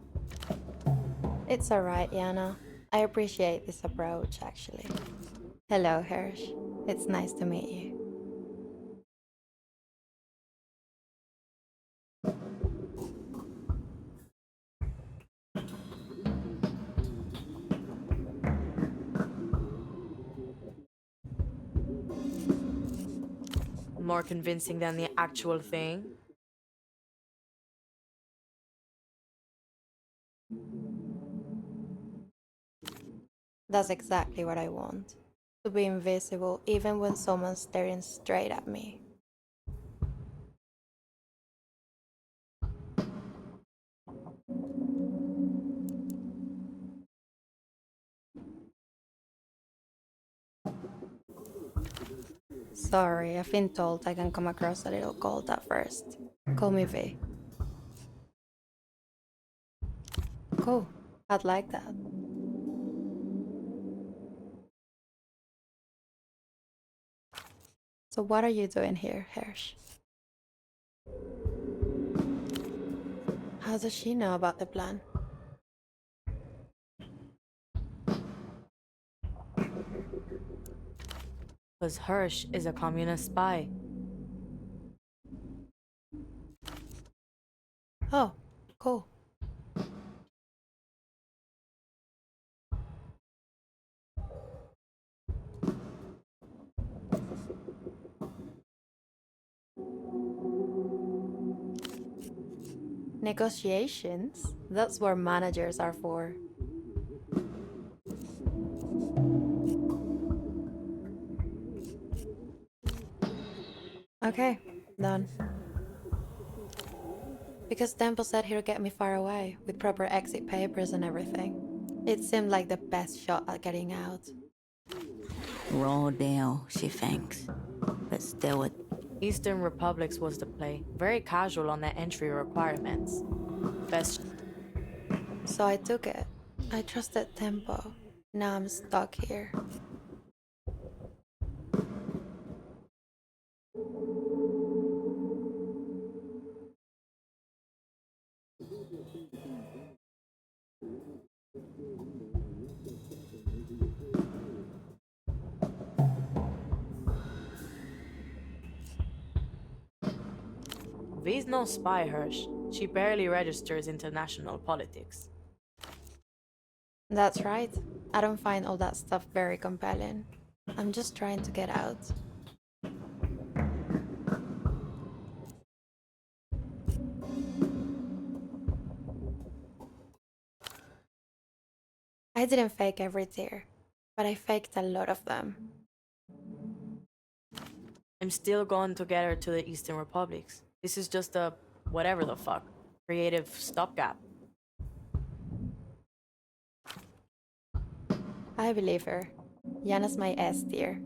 It's alright, Yana. I appreciate this approach, actually. Hello, Hirsch. It's nice to meet you. More convincing than the actual thing. That's exactly what I want. To be invisible even when someone's staring straight at me. Sorry, I've been told I can come across a little cold at first. Call me V. Cool. I'd like that. So what are you doing here, Hirsch? How does she know about the plan? Because Hirsch is a communist spy. Oh, cool. Negotiations? That's what managers are for. Okay, done. Because Temple said he'll get me far away, with proper exit papers and everything. It seemed like the best shot at getting out. Raw deal, she thinks. But still, Eastern Republics was the play. Very casual on their entry requirements. Best. So I took it. I trusted Tempo. Now I'm stuck here. V's no spy, Hirsch. She barely registers international politics. That's right. I don't find all that stuff very compelling. I'm just trying to get out. I didn't fake every tear, but I faked a lot of them. I'm still going to get her to the Eastern Republics. This is just a whatever the fuck creative stopgap. I believe her. Yana's my S tier.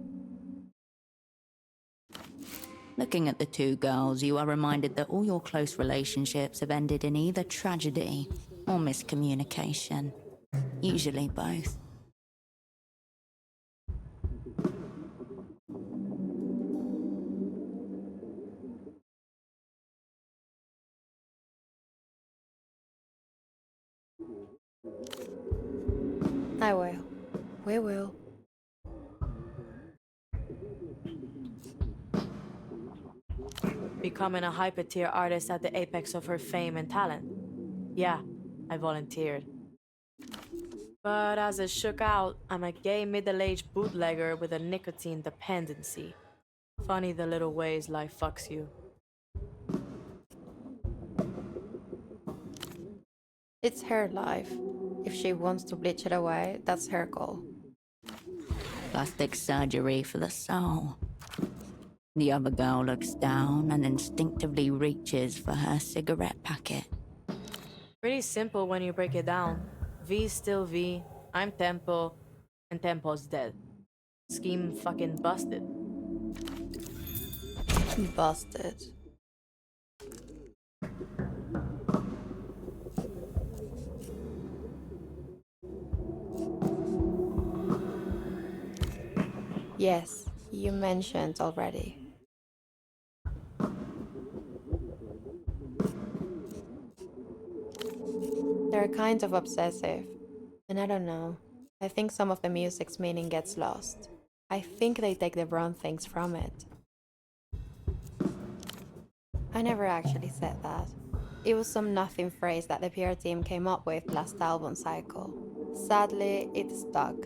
looking at the two girls, you are reminded that all your close relationships have ended in either tragedy or miscommunication. Usually both. I will. We will. Becoming a hyper-tier artist at the apex of her fame and talent. Yeah, I volunteered. But as it shook out, I'm a gay middle-aged bootlegger with a nicotine dependency. Funny the little ways life fucks you. It's her life. If she wants to bleach it away, that's her call. Plastic surgery for the soul. The other girl looks down and instinctively reaches for her cigarette packet. Pretty simple when you break it down. V's still V, I'm Tempo, and Tempo's dead. Scheme fucking busted. Busted. Yes, you mentioned already. They're kind of obsessive. And I don't know. I think some of the music's meaning gets lost. I think they take the wrong things from it. I never actually said that. It was some nothing phrase that the PR team came up with last album cycle. Sadly, it stuck.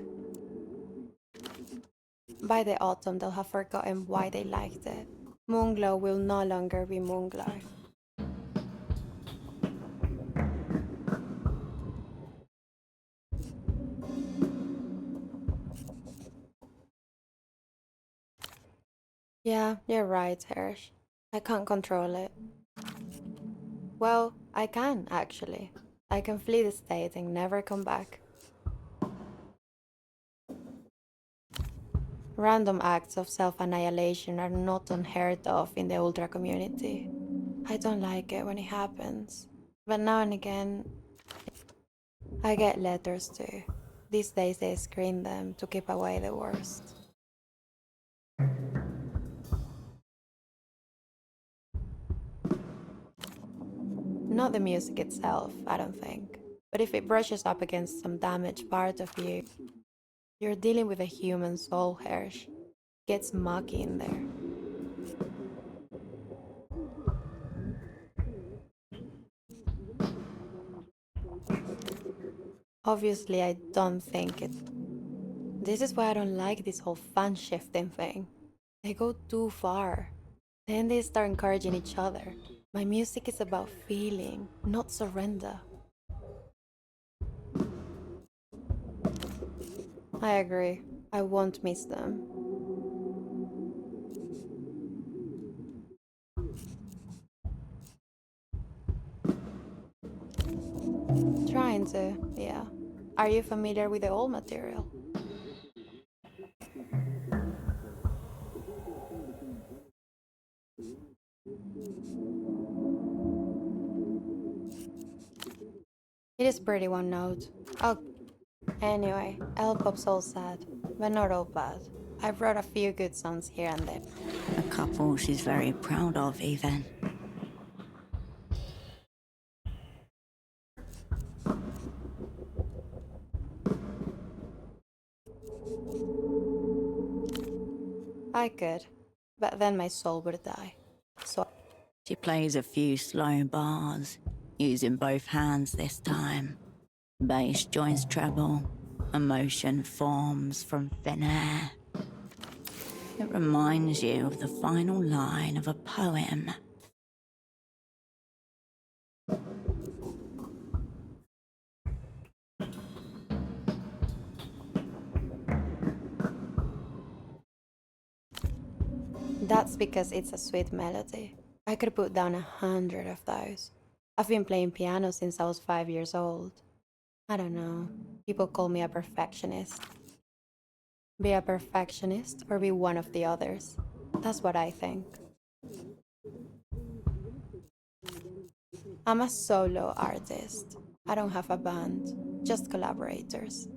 By the autumn, they'll have forgotten why they liked it. Moonglow will no longer be Moonglow. Yeah, you're right, Hirsch. I can't control it. Well, I can, actually. I can flee the state and never come back. Random acts of self-annihilation are not unheard of in the Ultra community. I don't like it when it happens. But now and again, I get letters too. These days they screen them to keep away the worst. Not the music itself, I don't think. But if it brushes up against some damaged part of you, you're dealing with a human soul, Hirsch. Gets mucky in there. Obviously, I don't think it. This is why I don't like this whole fan shifting thing. They go too far. Then they start encouraging each other. My music is about feeling, not surrender. I agree. I won't miss them. Trying to, yeah. Are you familiar with the old material? It is pretty one note. Oh, anyway, L-pop's all sad, but not all bad. I brought a few good songs here and there. A couple she's very proud of, even. I could, but then my soul would die. So She plays a few slow bars, using both hands this time. Bass joins treble, emotion forms from thin air. It reminds you of the final line of a poem. that's because it's a sweet melody. I could put down 100 of those. I've been playing piano since I was 5 years old. I don't know. People call me a perfectionist. Be a perfectionist or be one of the others. That's what I think. I'm a solo artist. I don't have a band, just collaborators.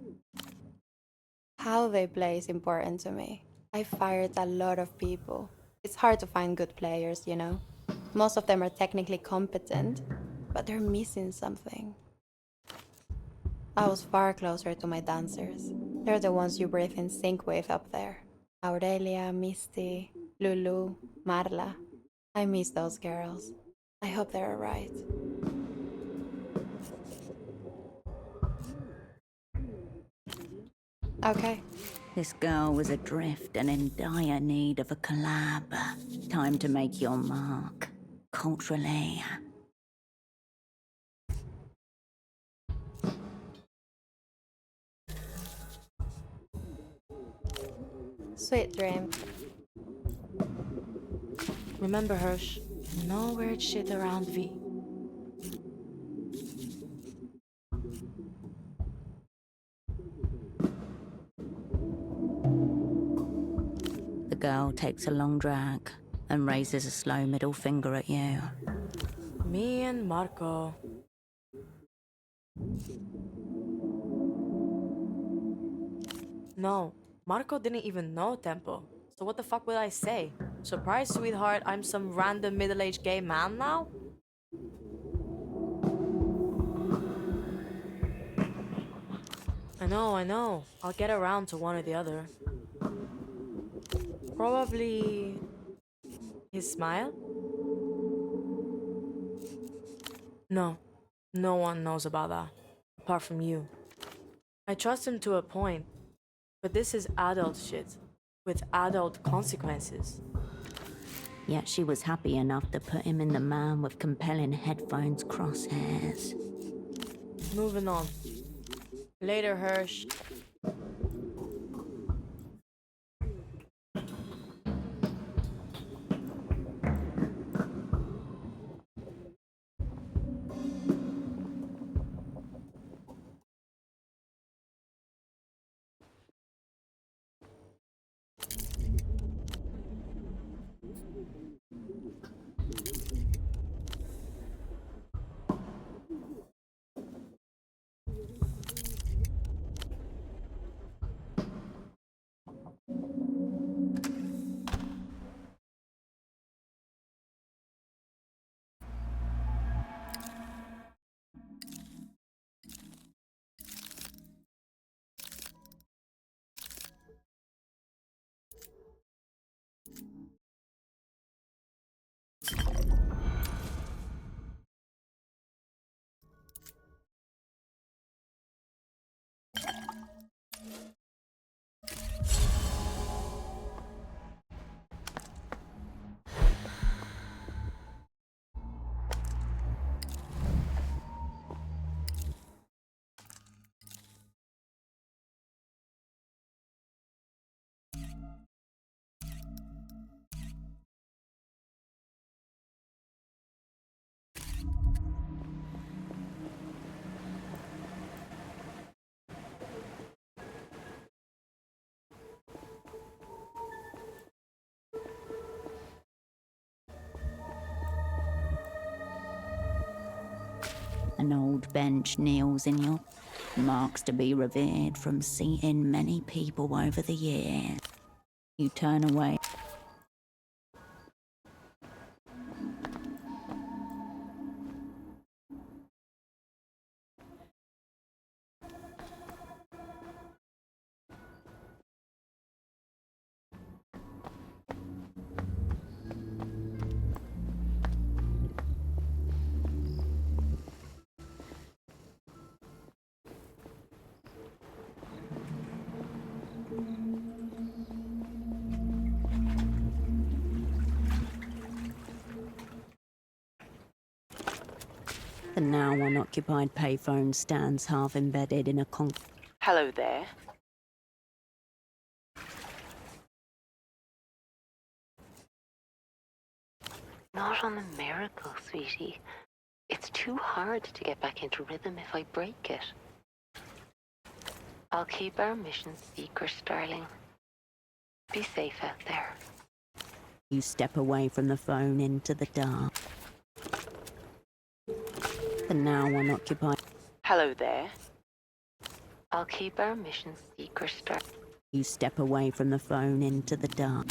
How they play is important to me. I fired a lot of people. It's hard to find good players, you know? Most of them are technically competent, but they're missing something. I was far closer to my dancers. They're the ones you breathe in sync with up there. Aurelia, Misty, Lulu, Marla. I miss those girls. I hope they're alright. Okay. This girl was adrift and in dire need of a collab. Time to make your mark, culturally. Sweet dream. Remember, Hirsch, no weird shit around V. The girl takes a long drag and raises a slow middle finger at you. Me and Marco. No, Marco didn't even know Tempo. So what the fuck would I say? Surprise, sweetheart, I'm some random middle-aged gay man now? I know. I'll get around to one or the other. Probably his smile? No, no one knows about that, apart from you. I trust him to a point, but this is adult shit, with adult consequences. Yet she was happy enough to put him in the man with compelling headphones crosshairs. Moving on. Later, Hirsch. An old bench kneels in your marks to be revered from seeing many people over the years. You turn away. The now unoccupied payphone stands half embedded in a Hello there. Not on the miracle, sweetie. It's too hard to get back into rhythm if I break it. I'll keep our mission secret, darling. Be safe out there. You step away from the phone into the dark. The now unoccupied. Hello there. I'll keep our mission secret, darling. You step away from the phone into the dark.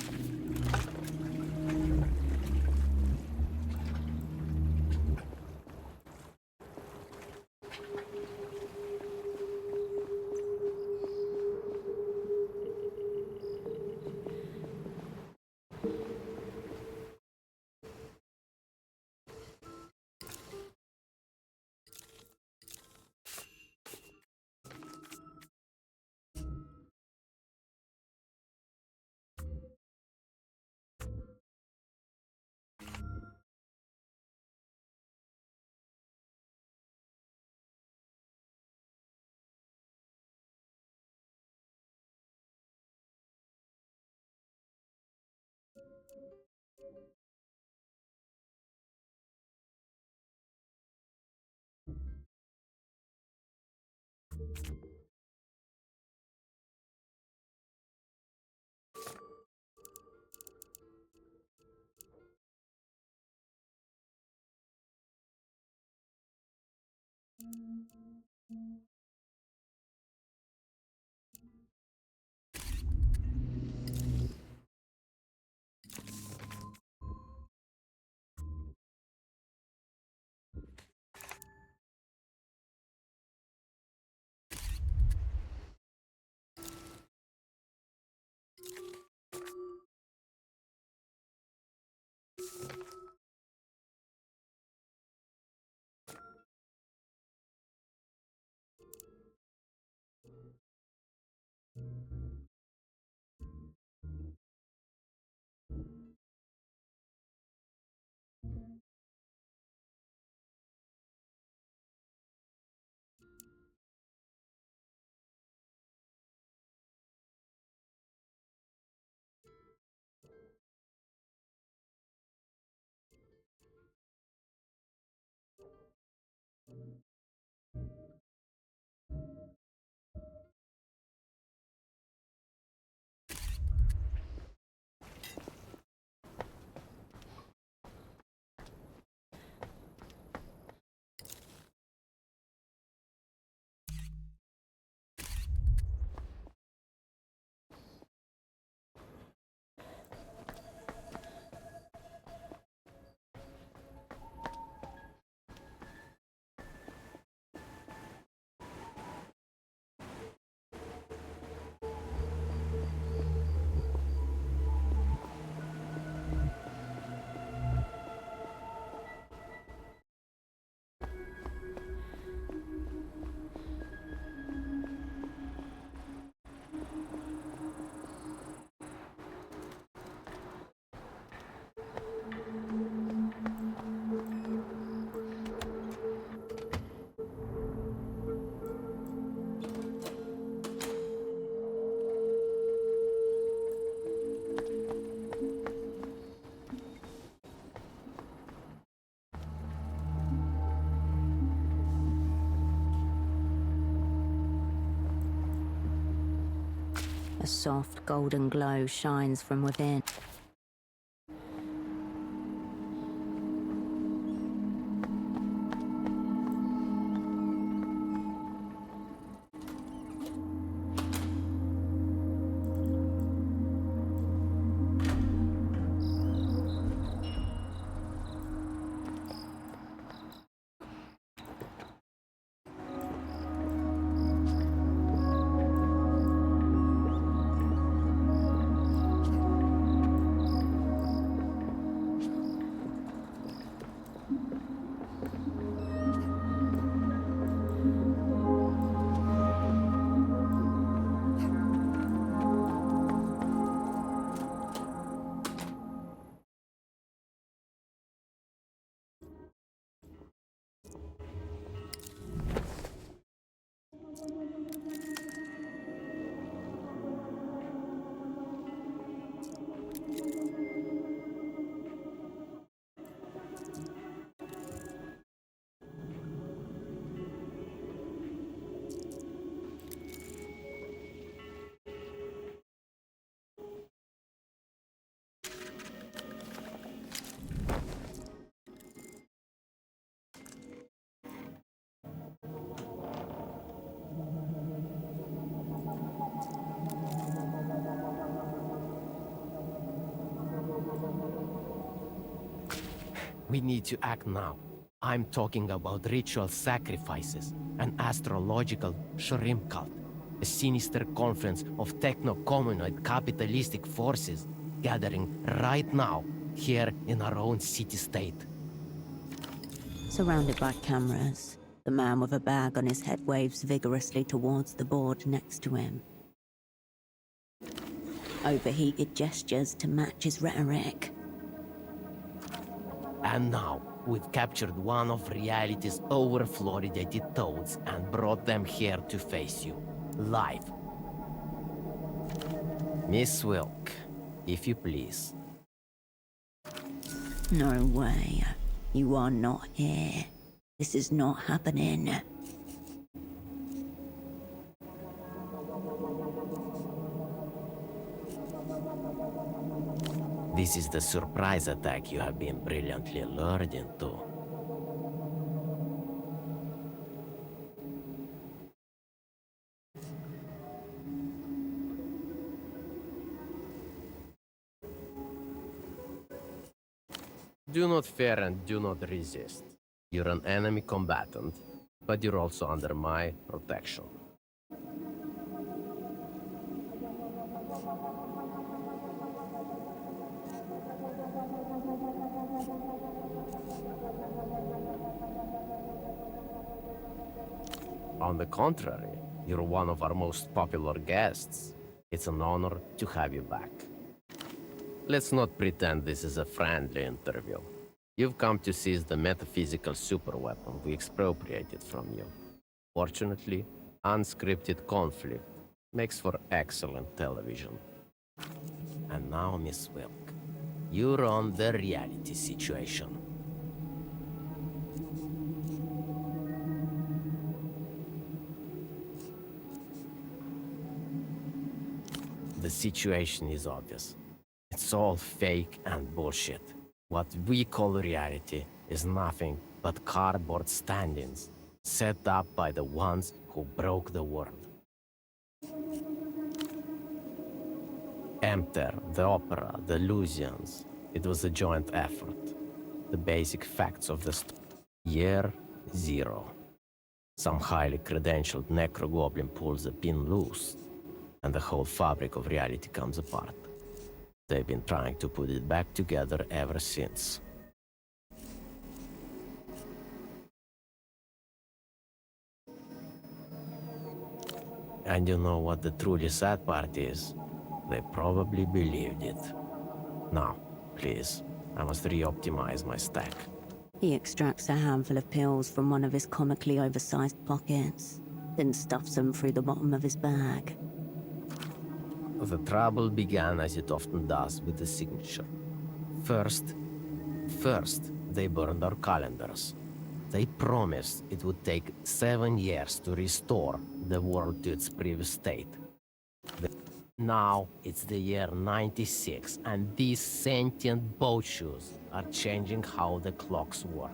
A soft golden glow shines from within. We need to act now. I'm talking about ritual sacrifices, an astrological shrimp cult, a sinister conference of techno-communoid capitalistic forces gathering right now, here in our own city-state. Surrounded by cameras, the man with a bag on his head waves vigorously towards the board next to him. Overheated gestures to match his rhetoric. And now, we've captured one of reality's over-fluoridated toads and brought them here to face you, live. Miss Wilk, if you please. No way. You are not here. This is not happening. This is the surprise attack you have been brilliantly lured into. Do not fear and do not resist. You're an enemy combatant, but you're also under my protection. On the contrary, you're one of our most popular guests. It's an honor to have you back. Let's not pretend this is a friendly interview. You've come to seize the metaphysical superweapon we expropriated from you. Fortunately, unscripted conflict makes for excellent television. And now, Miss Wilk, you're on the reality situation. The situation is obvious. It's all fake and bullshit. What we call reality is nothing but cardboard stand-ins set up by the ones who broke the world. Emter, the opera, the Lusians. It was a joint effort. The basic facts of the Year 0. Some highly credentialed necrogoblin pulls a pin loose, and the whole fabric of reality comes apart. They've been trying to put it back together ever since. And you know what the truly sad part is? They probably believed it. Now, please, I must re-optimize my stack. He extracts a handful of pills from one of his comically oversized pockets, then stuffs them through the bottom of his bag. The trouble began as it often does with the signature. First, they burned our calendars. They promised it would take 7 years to restore the world to its previous state. Now it's the year 96, and these sentient boat shoes are changing how the clocks work.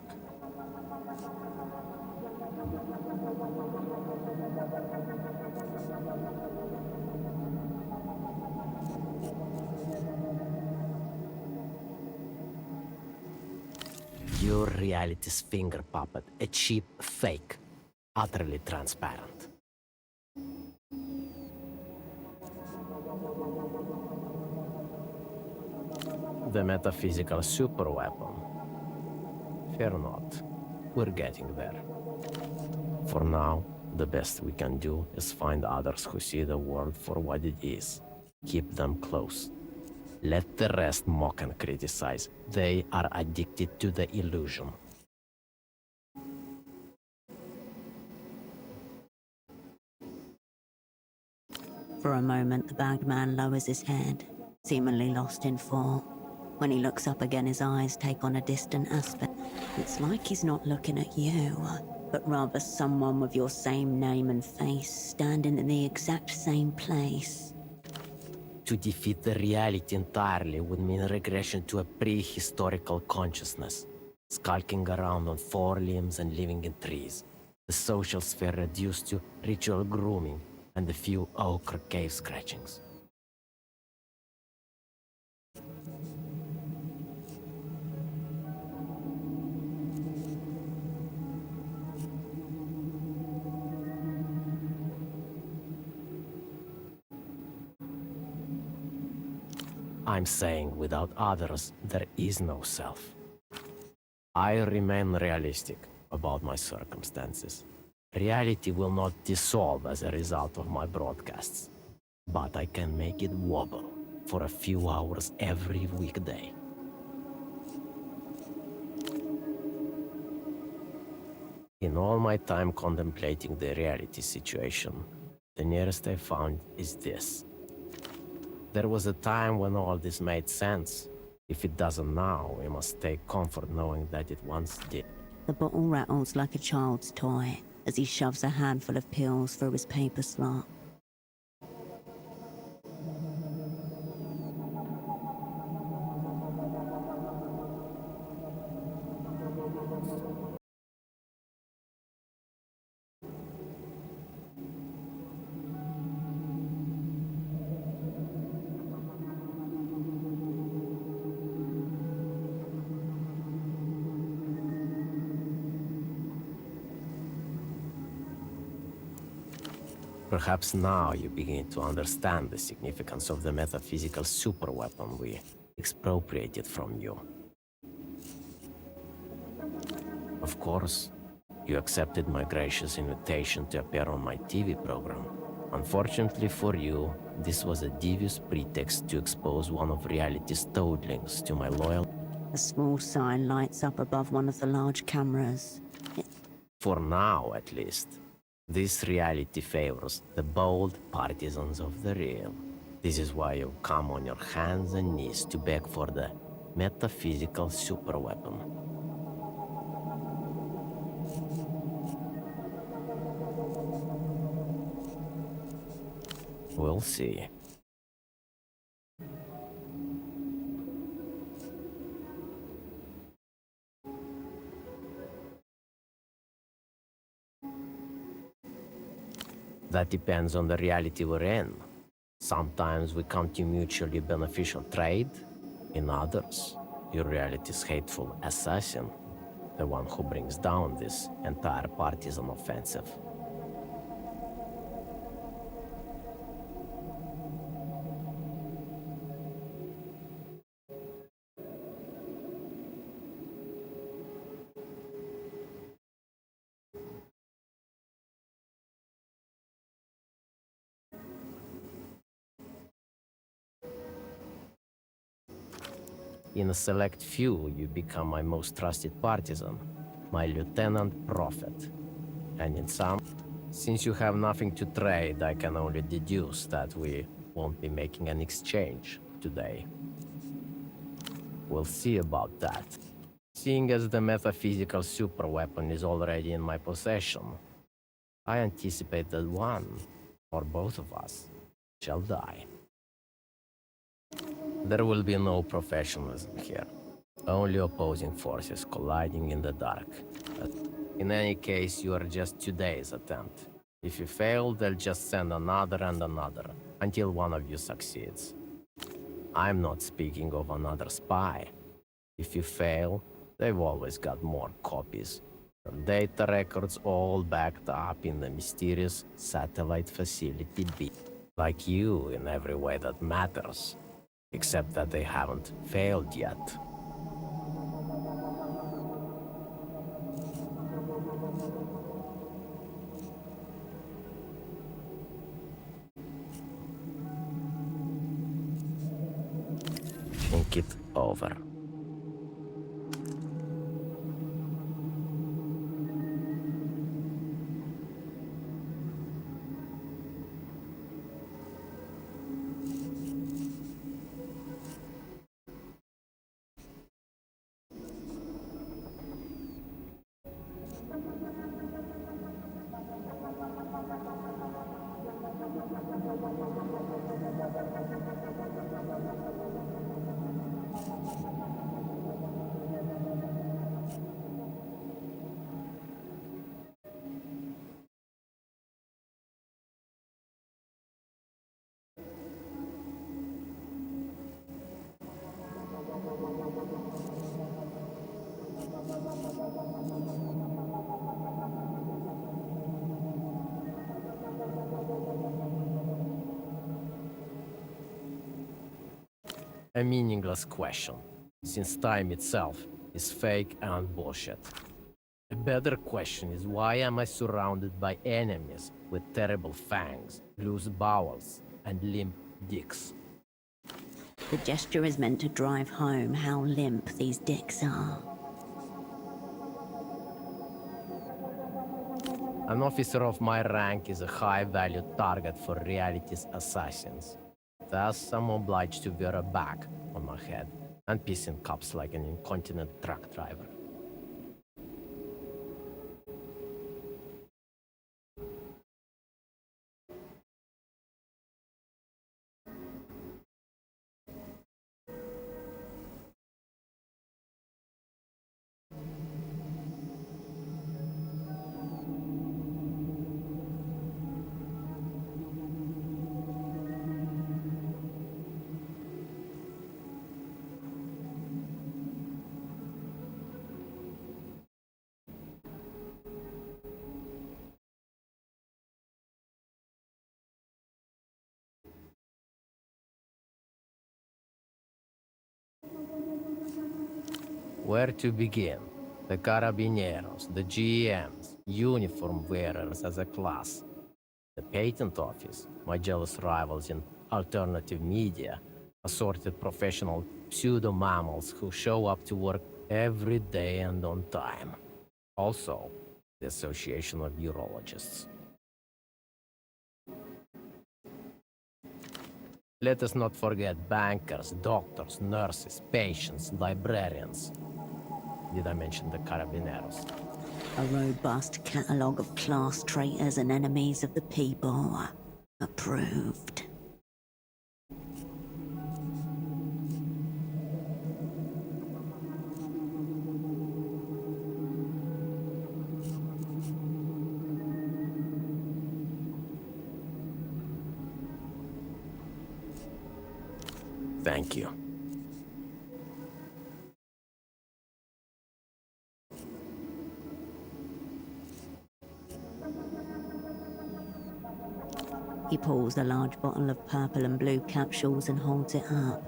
Your reality's finger puppet, a cheap fake, utterly transparent. The metaphysical superweapon. Fear not, we're getting there. For now, the best we can do is find others who see the world for what it is. Keep them close. Let the rest mock and criticize. They are addicted to the illusion. For a moment, the Bagman lowers his head, seemingly lost in thought. When he looks up again, his eyes take on a distant aspect. It's like he's not looking at you, but rather someone with your same name and face, standing in the exact same place. To defeat the reality entirely would mean regression to a prehistorical consciousness, skulking around on four limbs and living in trees. The social sphere reduced to ritual grooming and a few ochre cave scratchings. I'm saying without others, there is no self. I remain realistic about my circumstances. Reality will not dissolve as a result of my broadcasts, but I can make it wobble for a few hours every weekday. In all my time contemplating the reality situation, the nearest I found is this. There was a time when all this made sense. If it doesn't now, we must take comfort knowing that it once did. The bottle rattles like a child's toy as he shoves a handful of pills through his paper slot. Perhaps now you begin to understand the significance of the metaphysical superweapon we expropriated from you. Of course, you accepted my gracious invitation to appear on my TV program. Unfortunately for you, this was a devious pretext to expose one of reality's toadlings to my loyal... A small sign lights up above one of the large cameras. For now, at least. This reality favors the bold partisans of the real. This is why you come on your hands and knees to beg for the metaphysical superweapon. We'll see. That depends on the reality we're in. Sometimes we come to mutually beneficial trade. In others, your reality's hateful assassin, the one who brings down this entire partisan offensive. In a select few, you become my most trusted partisan, my lieutenant prophet. And in some, since you have nothing to trade, I can only deduce that we won't be making an exchange today. We'll see about that. Seeing as the metaphysical superweapon is already in my possession, I anticipate that one, or both of us, shall die. There will be no professionalism here. Only opposing forces colliding in the dark. But in any case, you are just today's attempt. If you fail, they'll just send another and another, until one of you succeeds. I'm not speaking of another spy. If you fail, they've always got more copies. Your data records all backed up in the mysterious satellite facility B. Like you in every way that matters. Except that they haven't failed yet. Think it over. A meaningless question, since time itself is fake and bullshit. A better question is why am I surrounded by enemies with terrible fangs, loose bowels, and limp dicks? The gesture is meant to drive home how limp these dicks are. An officer of my rank is a high-value target for reality's assassins. Thus, I'm obliged to wear a bag on my head and piss in cups like an incontinent truck driver. Where to begin? The Carabineros, the GMs, uniform wearers as a class. The patent office, my jealous rivals in alternative media, assorted professional pseudo-mammals who show up to work every day and on time. Also, the Association of Urologists. Let us not forget bankers, doctors, nurses, patients, librarians. Did I mention the Carabineros? A robust catalogue of class traitors and enemies of the people. Approved. Thank you. He pulls a large bottle of purple and blue capsules and holds it up.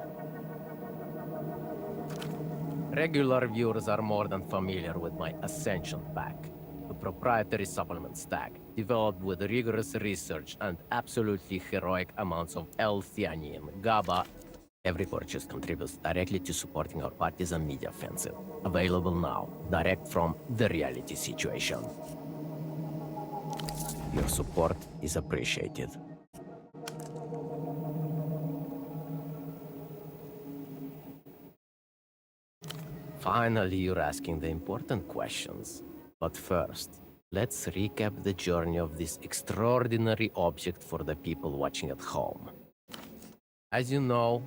Regular viewers are more than familiar with my Ascension Pack, a proprietary supplement stack developed with rigorous research and absolutely heroic amounts of L-theanine, GABA. Every purchase contributes directly to supporting our partisan media offensive. Available now, direct from the reality situation. Your support is appreciated. Finally, you're asking the important questions. But first, let's recap the journey of this extraordinary object for the people watching at home. As you know,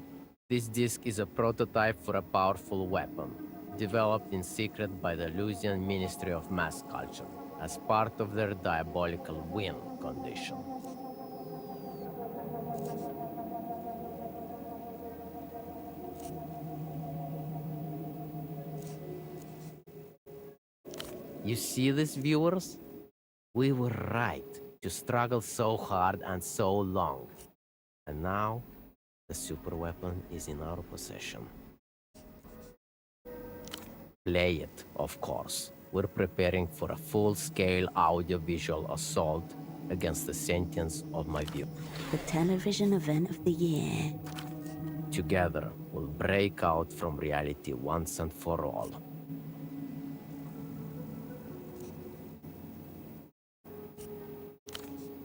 this disc is a prototype for a powerful weapon, developed in secret by the Lusian Ministry of Mass Culture, as part of their diabolical win condition. You see this, viewers? We were right to struggle so hard and so long. And now, the super weapon is in our possession. Play it, of course. We're preparing for a full-scale audiovisual assault against the sentience of my view. The television event of the year. Together, we'll break out from reality once and for all.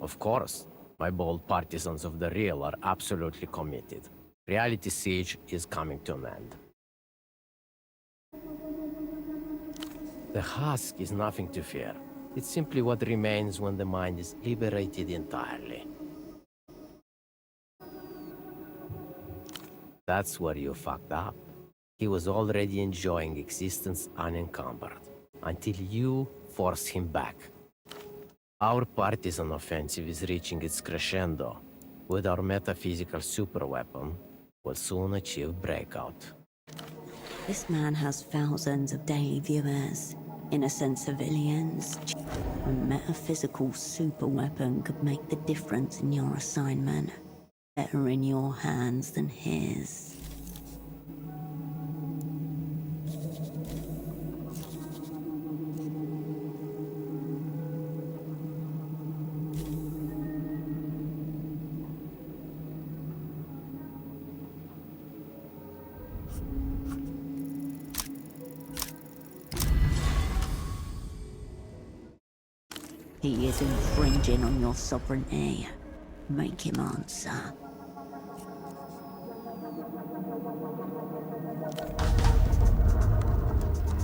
Of course, my bold partisans of the real are absolutely committed. Reality siege is coming to an end. The husk is nothing to fear. It's simply what remains when the mind is liberated entirely. That's where you fucked up. He was already enjoying existence unencumbered, until you forced him back. Our partisan offensive is reaching its crescendo. With our metaphysical superweapon, we'll soon achieve breakout. This man has thousands of daily viewers, innocent civilians. A metaphysical superweapon could make the difference in your assignment. Better in your hands than his. He is infringing on your sovereignty. Make him answer.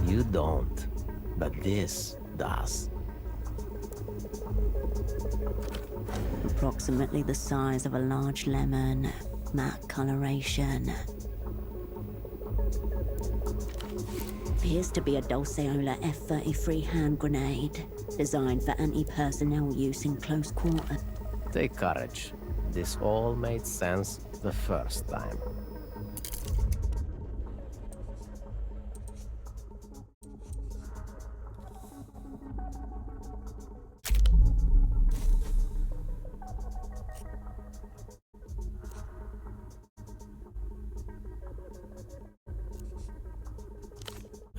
You don't, but this does. Approximately the size of a large lemon. Matte coloration. Appears to be a Dulceola F-33 hand grenade, designed for anti-personnel use in close quarters. Take courage. This all made sense the first time.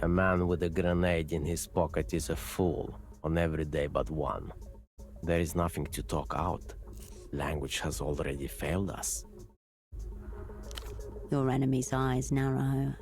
A man with a grenade in his pocket is a fool on every day but one. There is nothing to talk out. Language has already failed us. Your enemy's eyes narrow.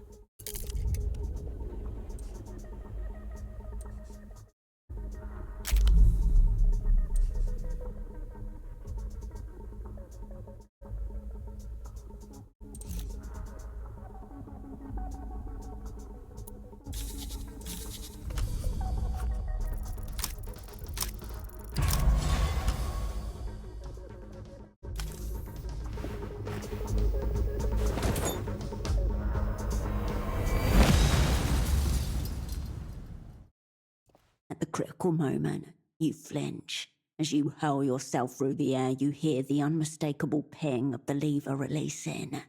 At the critical moment, you flinch. As you hurl yourself through the air, you hear the unmistakable ping of the lever releasing.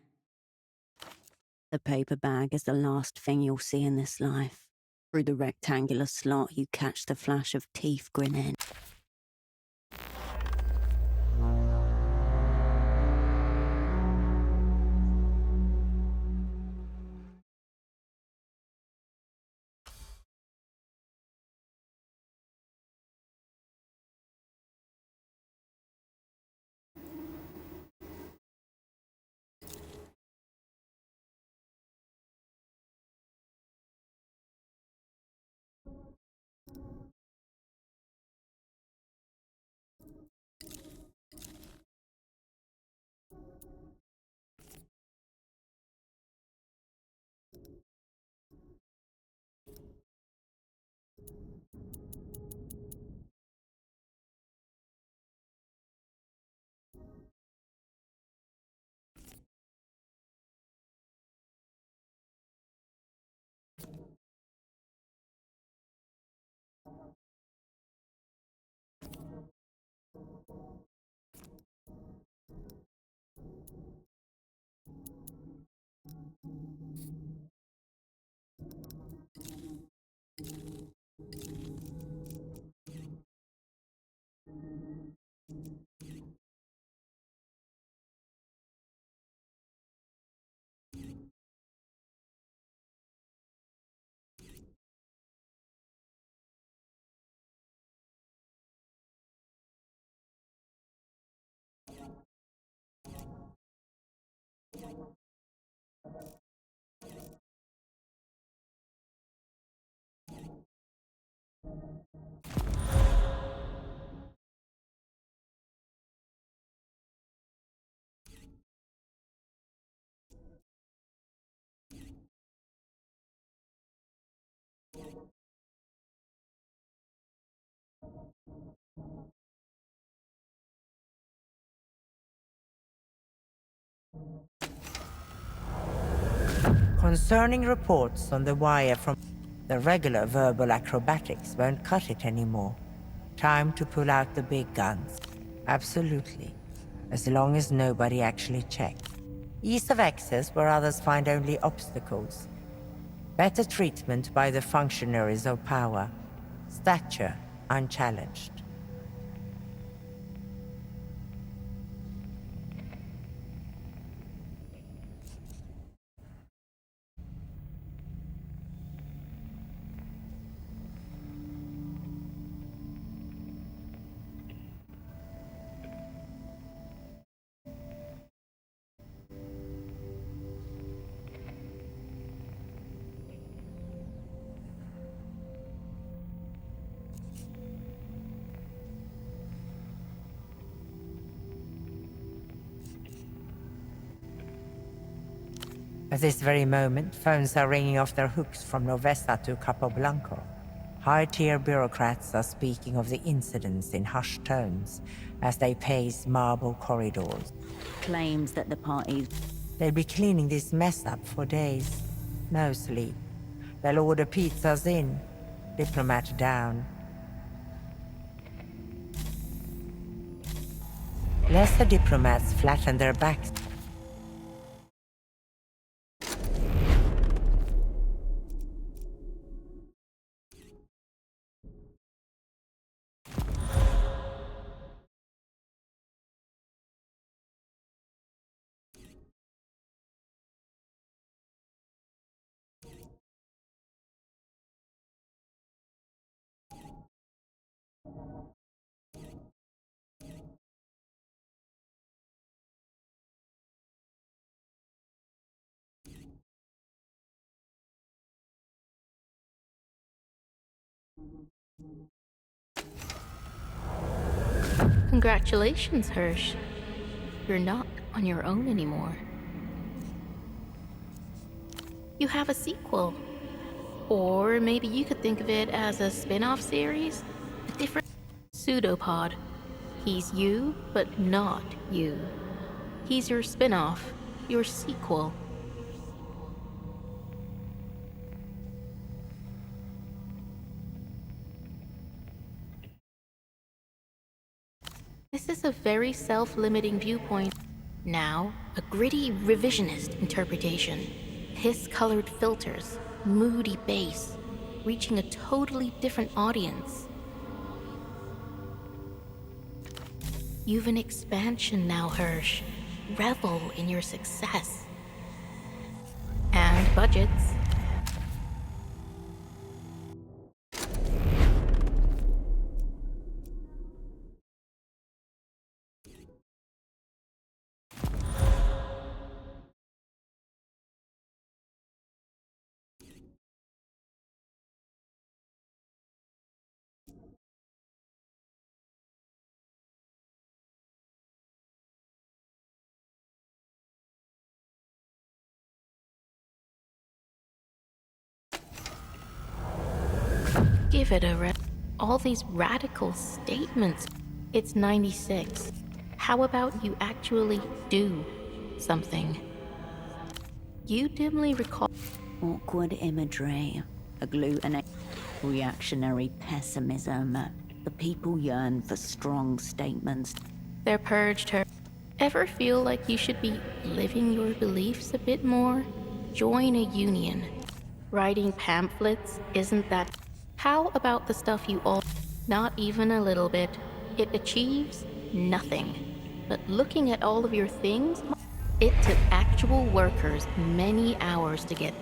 The paper bag is the last thing you'll see in this life. Through the rectangular slot, you catch the flash of teeth grinning. Concerning reports on the wire from the regular verbal acrobatics won't cut it anymore. Time to pull out the big guns. Absolutely. As long as nobody actually checks. Ease of access where others find only obstacles. Better treatment by the functionaries of power. Stature unchallenged. At this very moment, phones are ringing off their hooks from Novesta to Capoblanco. High-tier bureaucrats are speaking of the incidents in hushed tones as they pace marble corridors. Claims that the party... They'll be cleaning this mess up for days. No sleep. They'll order pizzas in, diplomat down. Lesser diplomats flatten their backs. Congratulations, Hirsch. You're not on your own anymore. You have a sequel. Or maybe you could think of it as a spin-off series? A different pseudopod. He's you, but not you. He's your spin-off, your sequel. This is a very self-limiting viewpoint. Now, a gritty revisionist interpretation. Piss-colored filters, moody bass, reaching a totally different audience. You've an expansion now, Hirsch. Revel in your success. And budgets. Give it a rest. All these radical statements. It's 96. How about you actually do something? You dimly recall Awkward imagery, agglutinating, reactionary pessimism. The people yearn for strong statements. they're purged her. Ever feel like you should be living your beliefs a bit more? Join a union. Writing pamphlets isn't that. How about the stuff you all. Not even a little bit. It achieves nothing. But looking at all of your things, it took actual workers many hours to get.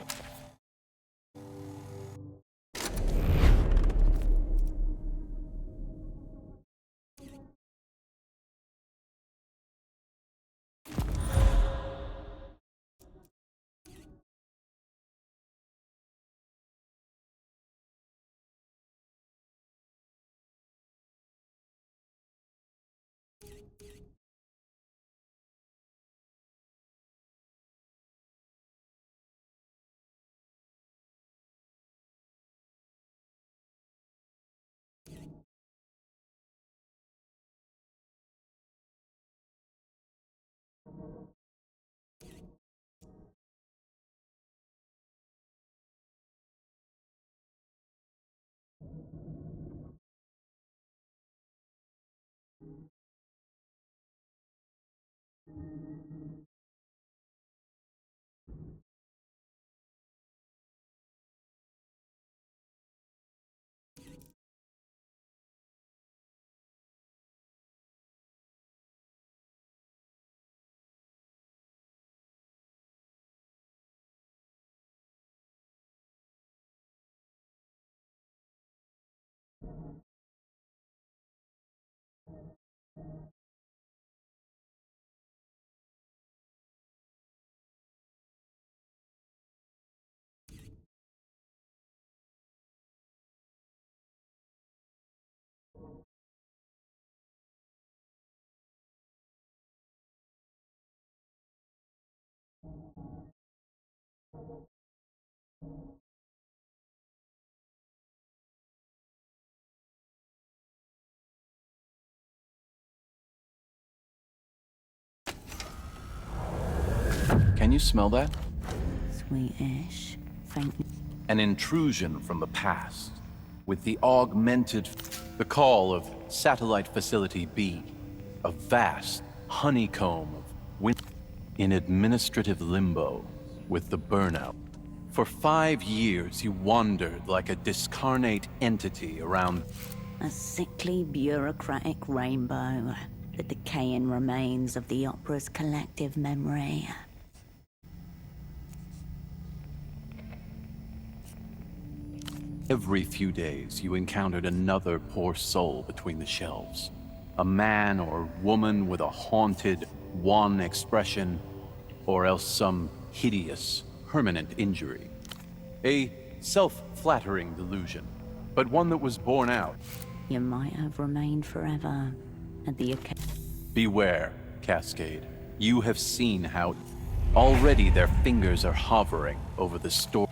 Can you smell that? Sweetish, faint. An intrusion from the past, with the augmented... The call of Satellite Facility B, a vast honeycomb of wind in administrative limbo with the burnout. For 5 years, you wandered like a discarnate entity around... A sickly bureaucratic rainbow, the decaying remains of the opera's collective memory. Every few days, you encountered another poor soul between the shelves. A man or woman with a haunted, wan expression, or else some hideous, permanent injury. A self-flattering delusion, but one that was borne out. You might have remained forever at the Beware, Cascade. You have seen how already their fingers are hovering over the store.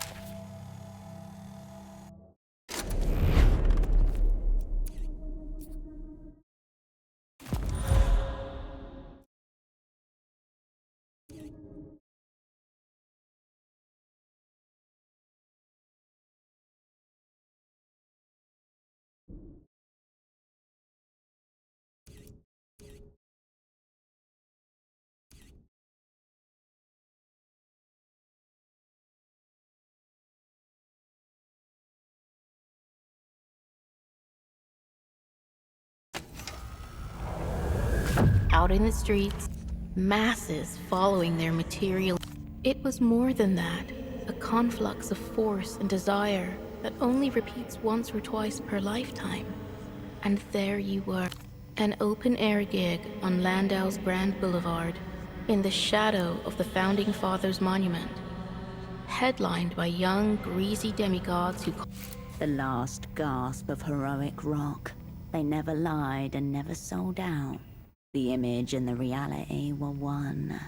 Out in the streets, masses following their material. It was more than that, a conflux of force and desire that only repeats once or twice per lifetime. And there you were, an open-air gig on Landau's Grand Boulevard, in the shadow of the Founding Fathers' monument, headlined by young, greasy demigods who... The last gasp of heroic rock. They never lied and never sold out. The image and the reality were one.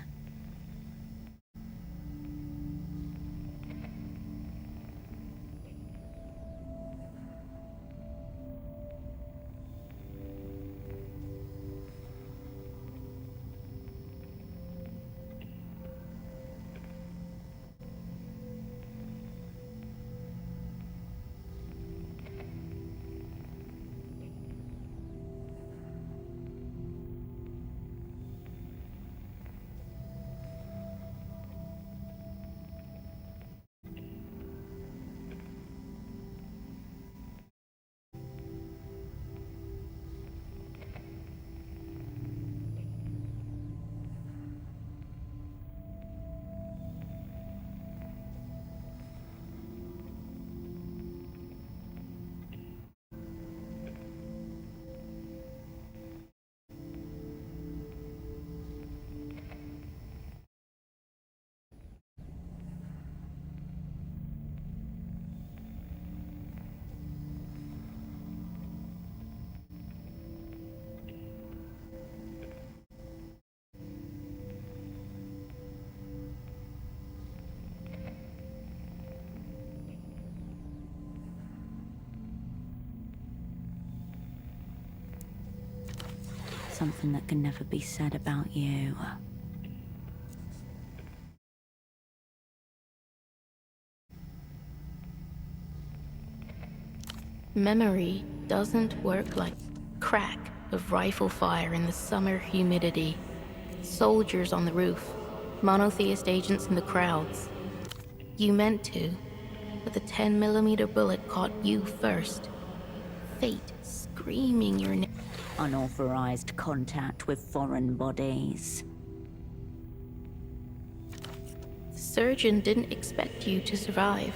Something that can never be said about you. Memory doesn't work like crack of rifle fire in the summer humidity. Soldiers on the roof, monotheist agents in the crowds. You meant to, but the 10mm bullet caught you first. Fate screaming your name. Unauthorized contact with foreign bodies. The surgeon didn't expect you to survive.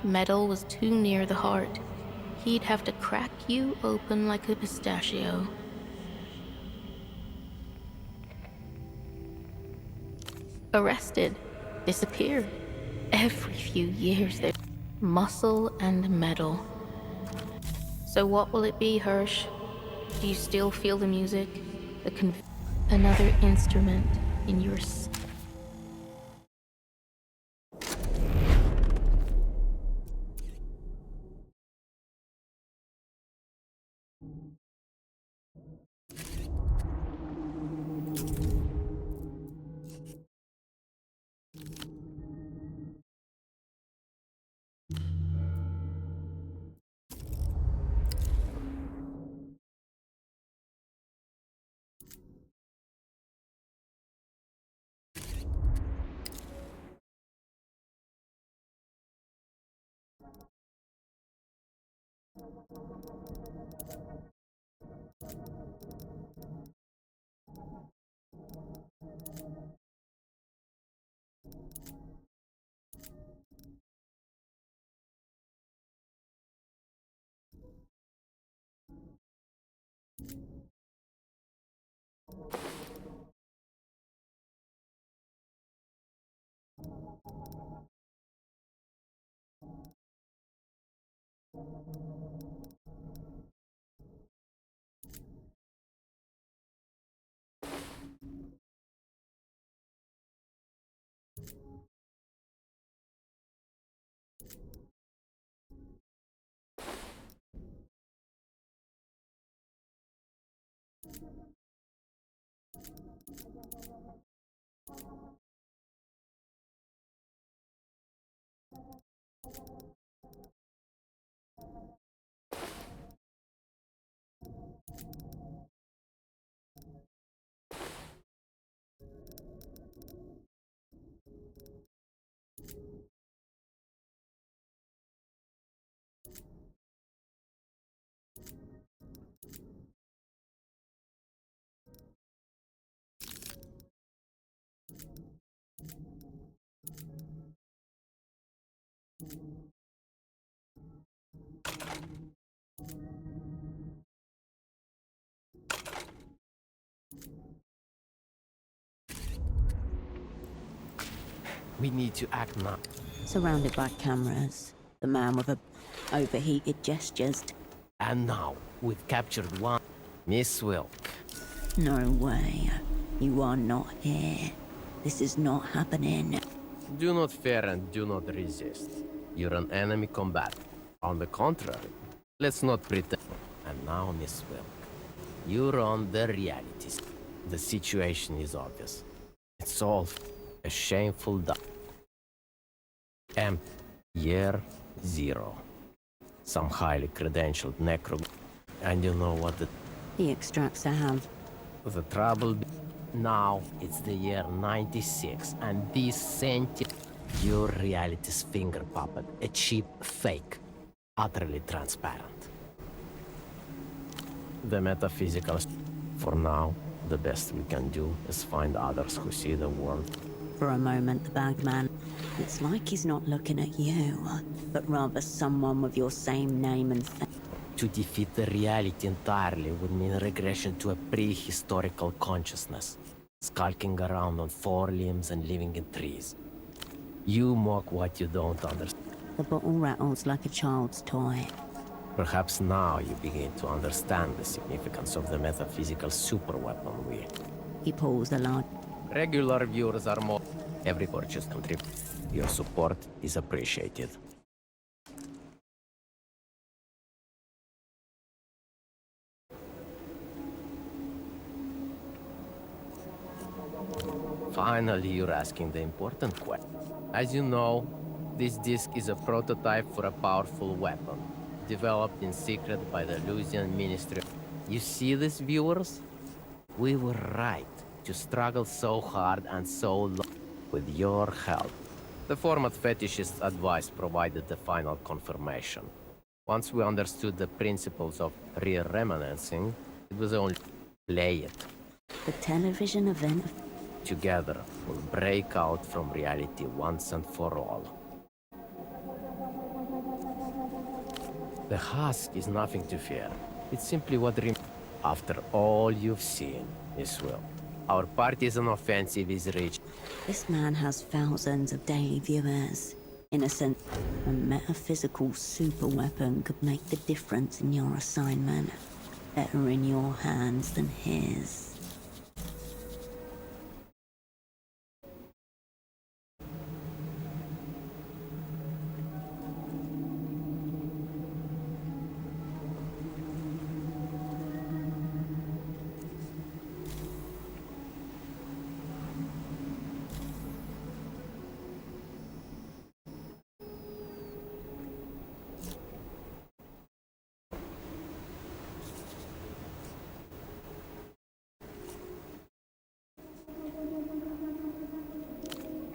Metal was too near the heart. He'd have to crack you open like a pistachio. Arrested, disappeared. Every few years they're muscle and metal. So what will it be, Hirsch? Do you still feel the music? Another instrument in your... We need to act now. Surrounded by cameras, the man with overheated gestures. And now, we've captured one. Miss Wilk. No way. You are not here. This is not happening. Do not fear and do not resist. You're an enemy combatant. On the contrary, let's not pretend. And now, Miss Wilk, you're on the realities. The situation is obvious. It's all a shameful Year 0. Some highly credentialed necro. And you know what the extracts I have. The trouble now it's the year 96, and this sentient your reality's finger puppet, a cheap fake, utterly transparent. The metaphysical. For now, the best we can do is find others who see the world. For a moment, the Bagman. It's like he's not looking at you, but rather someone with your same name and To defeat the reality entirely would mean regression to a prehistorical consciousness, skulking around on 4 limbs and living in trees. You mock what you don't understand. The bottle rattles like a child's toy. Perhaps now you begin to understand the significance of the metaphysical superweapon we... He pulls a lot. Regular viewers are more... Every purchase contributes. Your support is appreciated. Finally, you're asking the important question. As you know, this disc is a prototype for a powerful weapon, developed in secret by the Lusian Ministry. You see this, viewers? We were right to struggle so hard and so long with your help. The format fetishist's advice provided the final confirmation. Once we understood the principles of re-remanenting, it was only play it. The television event. Together, we'll break out from reality once and for all. The husk is nothing to fear. It's simply what after all you've seen, Miss Will. Our partisan offensive is reached. This man has thousands of daily viewers. In a sense, a metaphysical superweapon could make the difference in your assignment. Better in your hands than his.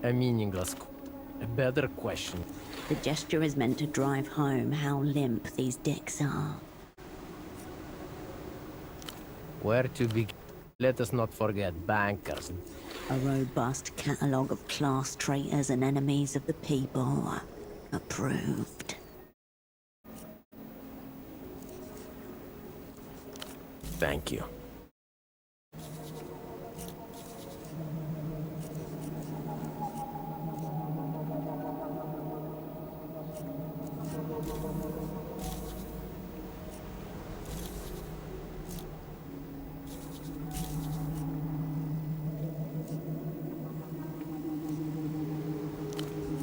A meaningless. A better question. The gesture is meant to drive home how limp these dicks are. Where to begin? Let us not forget bankers. A robust catalogue of class traitors and enemies of the people. Approved. Thank you.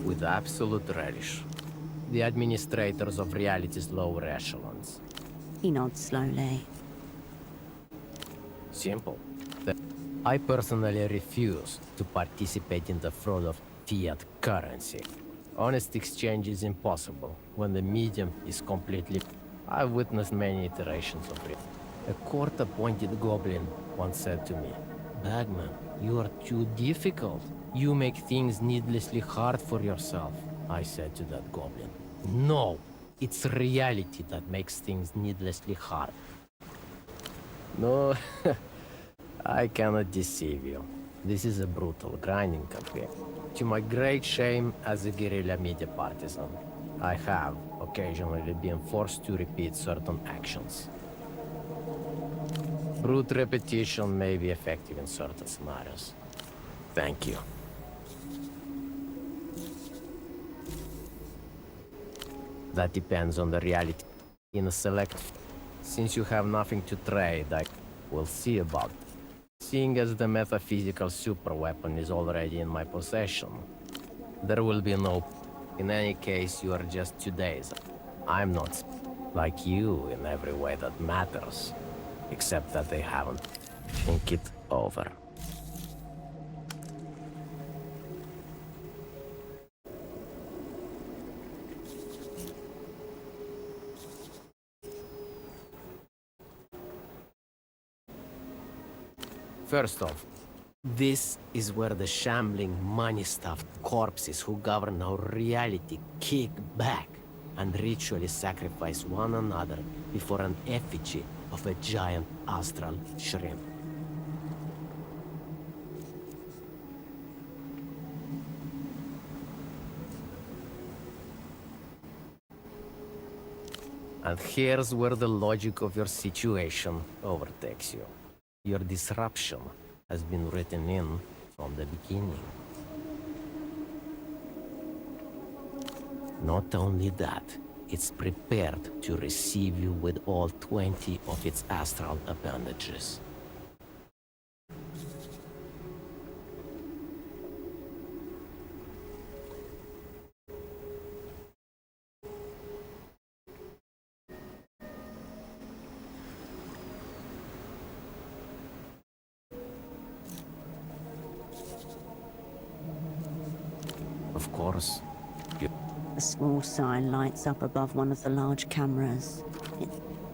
With absolute relish. The administrators of reality's lower echelons. He nods slowly. Simple. I personally refuse to participate in the fraud of fiat currency. Honest exchange is impossible when the medium is completely... I've witnessed many iterations of it. A court-appointed goblin once said to me, "Bagman, you are too difficult. You make things needlessly hard for yourself." I said to that goblin, "No, it's reality that makes things needlessly hard." No, I cannot deceive you. This is a brutal, grinding campaign. To my great shame as a guerrilla media partisan, I have occasionally been forced to repeat certain actions. Brute repetition may be effective in certain scenarios. Thank you. That depends on the reality. In a select... Since you have nothing to trade, I will see about it. Seeing as the metaphysical superweapon is already in my possession, there will be no... In any case, you are just 2 days. I'm not like you in every way that matters, except that they haven't think it over. First off, this is where the shambling, money-stuffed corpses who govern our reality kick back and ritually sacrifice one another before an effigy of a giant astral shrimp. And here's where the logic of your situation overtakes you. Your disruption has been written in from the beginning. Not only that, it's prepared to receive you with all 20 of its astral appendages. Of course, A small sign lights up above one of the large cameras.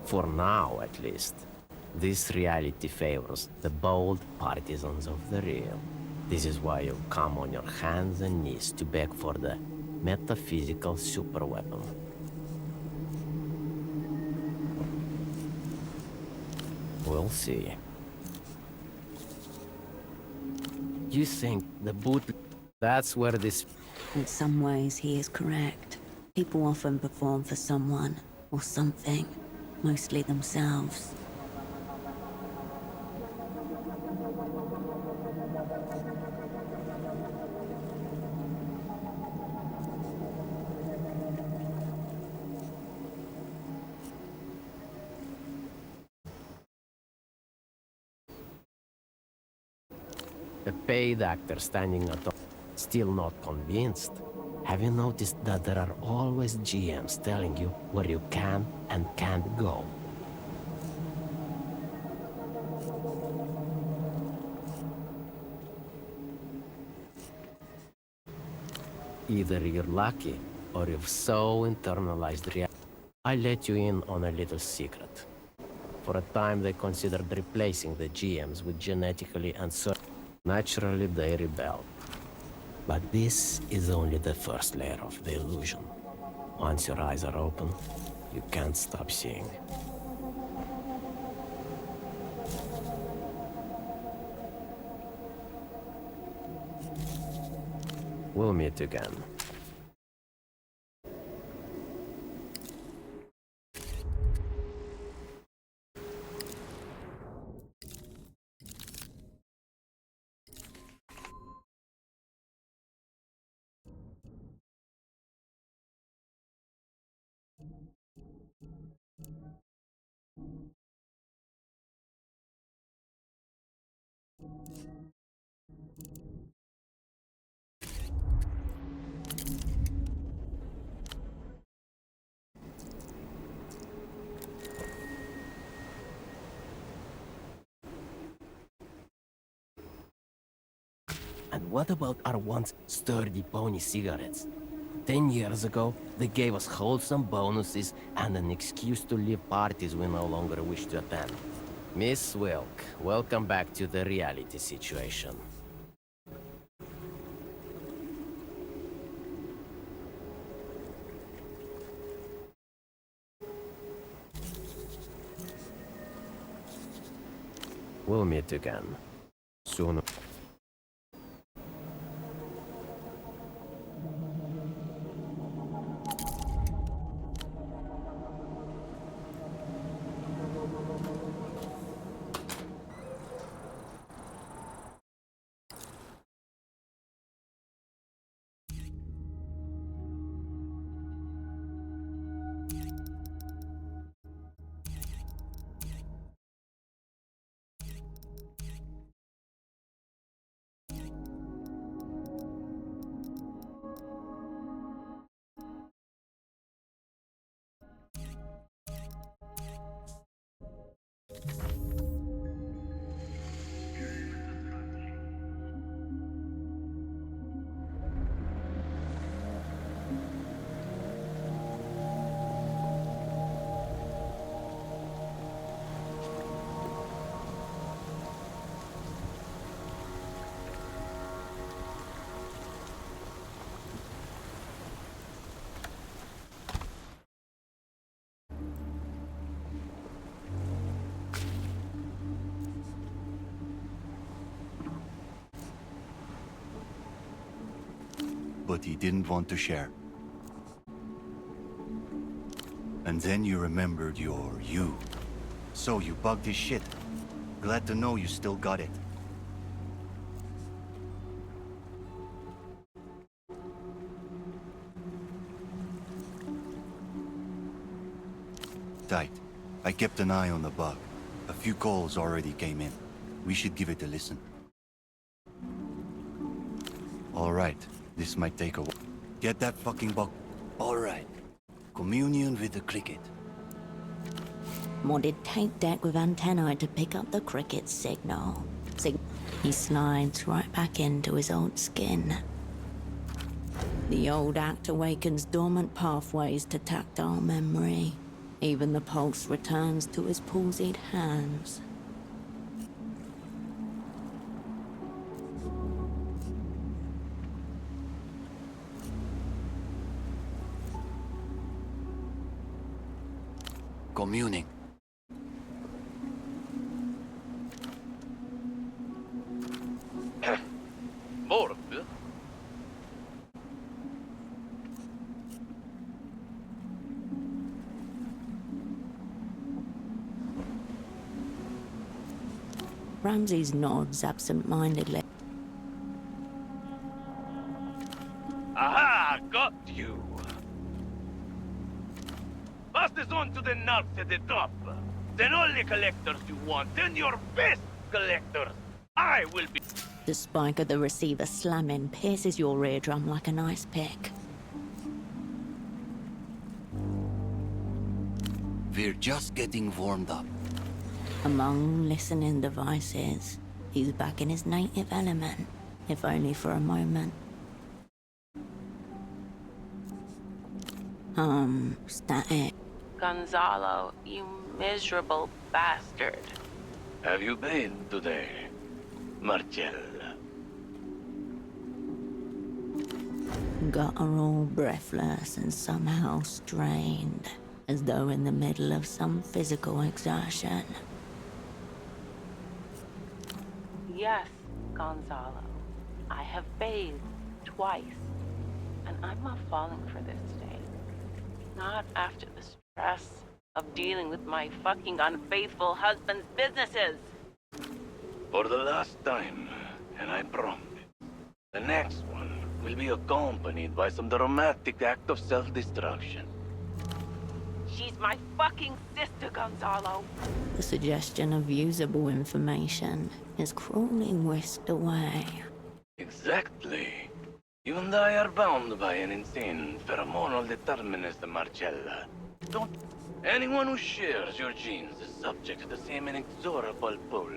for now at least, this reality favors the bold partisans of the real. This is why you come on your hands and knees to beg for the metaphysical superweapon. We'll see. You think the boot... That's where this... In some ways, he is correct. People often perform for someone, or something. Mostly themselves. A paid actor standing at... Still not convinced? Have you noticed that there are always GMs telling you where you can and can't go? Either you're lucky, or you've so internalized reality. I let you in on a little secret. For a time they considered replacing the GMs with genetically uncertain. Naturally they rebelled. But this is only the first layer of the illusion. Once your eyes are open, you can't stop seeing. We'll meet again. And what about our once sturdy pony cigarettes? 10 years ago, they gave us wholesome bonuses and an excuse to leave parties we no longer wish to attend. Miss Wilk, welcome back to the reality situation. We'll meet again. Soon. But he didn't want to share. And then you remembered your you. So you bugged his shit. Glad to know you still got it. Tight. I kept an eye on the bug. A few calls already came in. We should give it a listen. All right. This might take a while. Get that fucking bug. All right. Communion with the cricket. Modded tape deck with antennae to pick up the cricket signal. He slides right back into his old skin. The old act awakens dormant pathways to tactile memory. Even the pulse returns to his palsied hands. Communing. Mord? Ramses nods absent-mindedly. Aha! Got you! Pass this on to the narcs at the top. Then all the collectors you want, then your best collectors. I will be... The spike of the receiver slamming pierces your eardrum like an ice pick. We're just getting warmed up. Among listening devices, he's back in his native element, if only for a moment. Static. Gonzalo, you miserable bastard. Have you bathed today, Marcel? Guttural, breathless, and somehow strained, as though in the middle of some physical exertion. Yes, Gonzalo. I have bathed twice, and I'm not falling for this state. Not after the stress of dealing with my fucking unfaithful husband's businesses. For the last time, and I promise, the next one will be accompanied by some dramatic act of self-destruction. She's my fucking sister, Gonzalo. The suggestion of usable information is cruelly whisked away. Exactly. You and I are bound by an insane pheromonal determinism, Marcella. Don't... Anyone who shares your genes is subject to the same inexorable pull.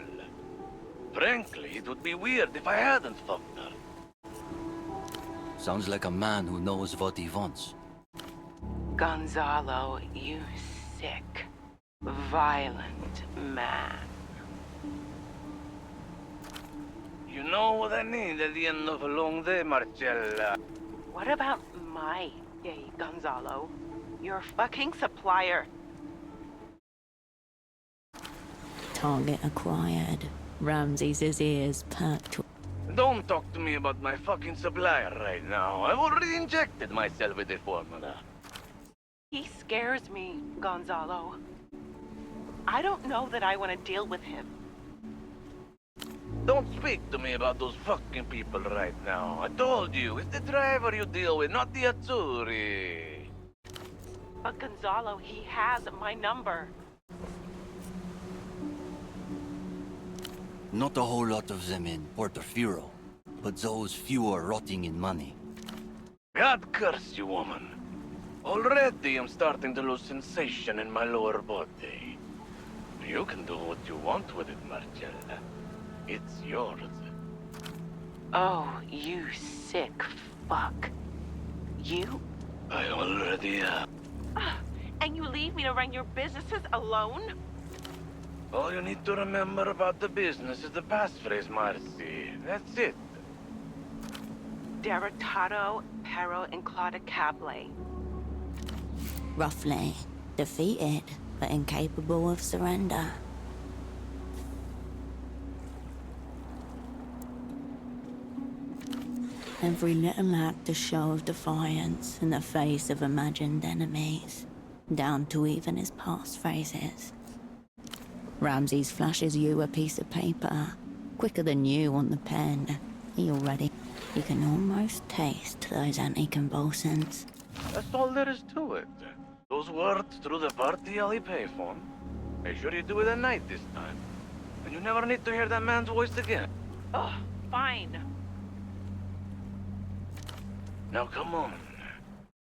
Frankly, it would be weird if I hadn't fucked her. Sounds like a man who knows what he wants. Gonzalo, you sick, violent man. You know what I need at the end of a long day, Marcella. What about my day, Gonzalo? You're a fucking supplier. Target acquired. Ramses' ears perked. Don't talk to me about my fucking supplier right now. I've already injected myself with the formula. He scares me, Gonzalo. I don't know that I want to deal with him. Don't speak to me about those fucking people right now. I told you, it's the driver you deal with, not the Azzurri. But Gonzalo, he has my number. Not a whole lot of them in Portofino, but those few are rotting in money. God curse you, woman. Already I'm starting to lose sensation in my lower body. You can do what you want with it, Marcella. It's yours. Oh, you sick fuck. You? I already am. And you leave me to run your businesses alone? All you need to remember about the business is the passphrase, Marcy. That's it. Derrotado, pero inclaudicable. Roughly, defeated, but incapable of surrender. Every little act a show of defiance in the face of imagined enemies, down to even his passphrases. Ramses flashes you a piece of paper, quicker than you on the pen. He already... You can almost taste those anticonvulsants. That's all there is to it. Those words through the party alley payphone. Make sure you do it at night this time. And you never need to hear that man's voice again. Oh, fine. Now come on.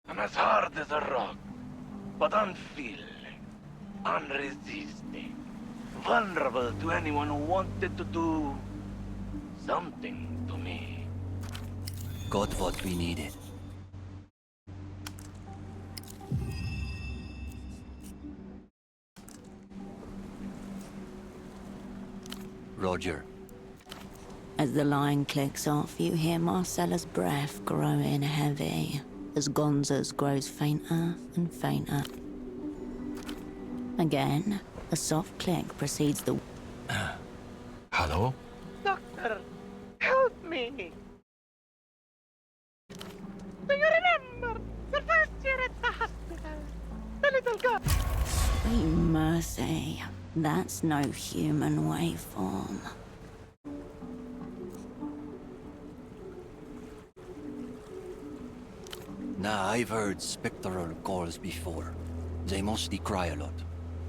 I'm as hard as a rock, but unfeeling, unresisting, vulnerable to anyone who wanted to do something to me. Got what we needed. Roger. As the line clicks off, you hear Marcella's breath growing heavy, as Gonza's grows fainter and fainter. Again, a soft click precedes the... Hello? Doctor, help me! Do you remember the first year at the hospital? The little girl... Sweet mercy, that's no human waveform. Nah, I've heard spectral calls before. They mostly cry a lot.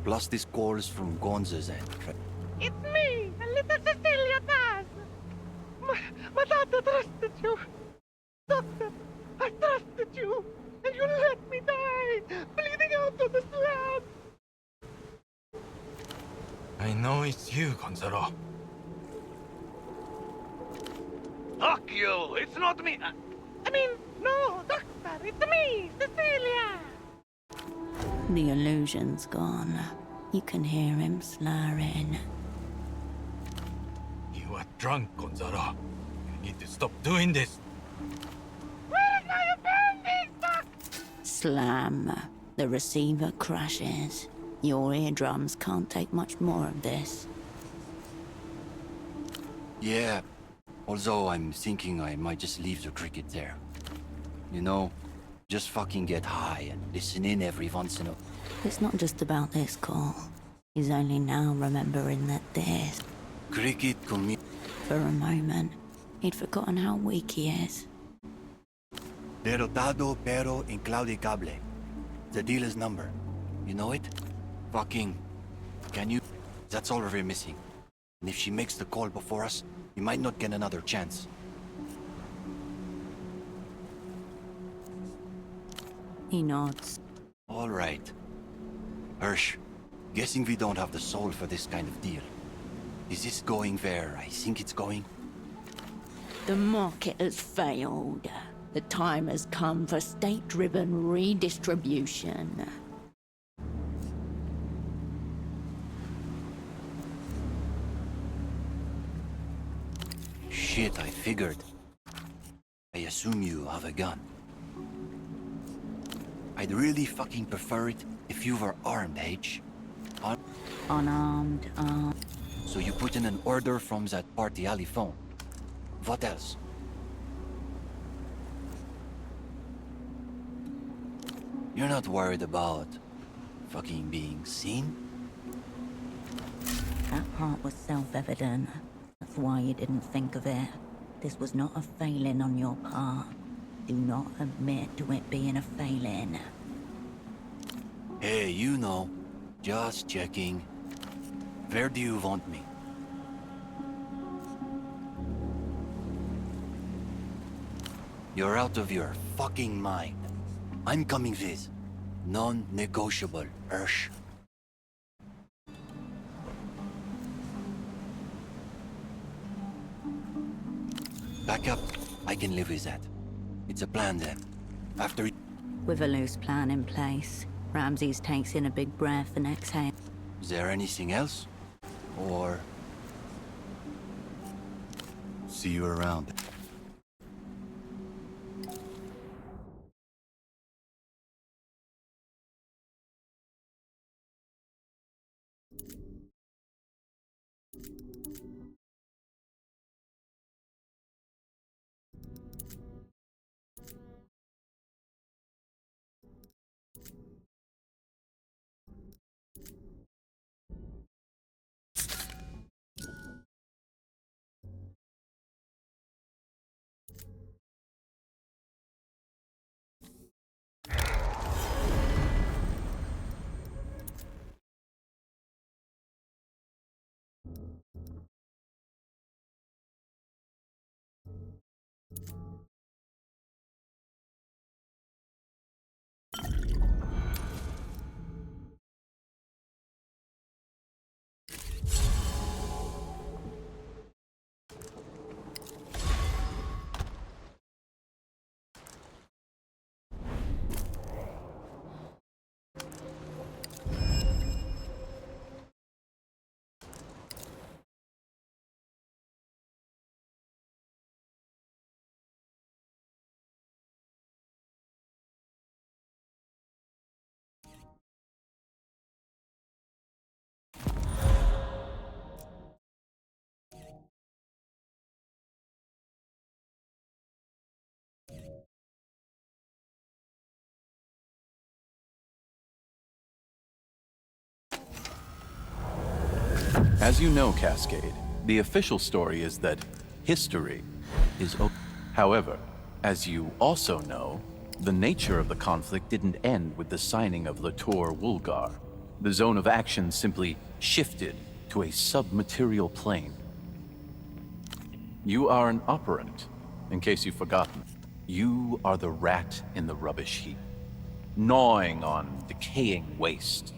Plus this calls from Gonza's end. It's me, little Cecilia Paz! My daughter trusted you! Doctor, I trusted you! And you let me die! Bleeding out of the slab! I know it's you, Gonzalo. Fuck you! It's not me! I mean, no, doctor, it's me, Cecilia! The illusion's gone. You can hear him slurring. You are drunk, Gonzalo. You need to stop doing this. Where's my Slam. The receiver crashes. Your eardrums can't take much more of this. Yeah, although I'm thinking I might just leave the cricket there. You know, just fucking get high and listen in every once in a... It's not just about this call. He's only now remembering that this... Cricket commu... For a moment, he'd forgotten how weak he is. Derrotado pero inclaudicable. The dealer's number. You know it? Fucking... Can you... That's all we're missing. And if she makes the call before us, we might not get another chance. He nods. All right. Hirsch, guessing we don't have the soul for this kind of deal. Is this going where I think it's going? The market has failed. The time has come for state-driven redistribution. Shit, I figured. I assume you have a gun. I'd really fucking prefer it if you were armed, H. Unarmed, So you put in an order from that party alley phone. What else? You're not worried about fucking being seen? That part was self-evident. That's why you didn't think of it. This was not a failing on your part. Do not admit to it being a failing. Hey, you know. Just checking. Where do you want me? You're out of your fucking mind. I'm coming with. Non-negotiable, Hirsch. Back up. I can live with that. It's a plan then. After... With a loose plan in place, Ramses takes in a big breath and exhales. Is there anything else? Or... See you around. As you know, Cascade, the official story is that history is over. However, as you also know, the nature of the conflict didn't end with the signing of Latour Woolgar. The zone of action simply shifted to a submaterial plane. You are an operant, in case you've forgotten. You are the rat in the rubbish heap, gnawing on decaying waste.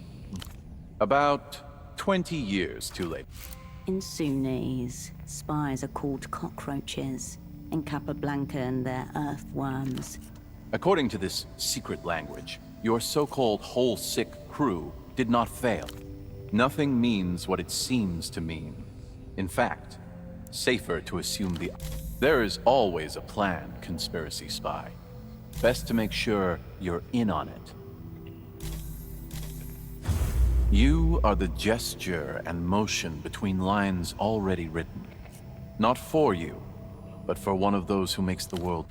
About 20 years too late. In Sunnis, spies are called cockroaches. In Capablanca, they're earthworms. According to this secret language, your so-called whole sick crew did not fail. Nothing means what it seems to mean. In fact, safer to assume the... There is always a planned conspiracy spy. Best to make sure you're in on it. You are the gesture and motion between lines already written. Not for you, but for one of those who makes the world.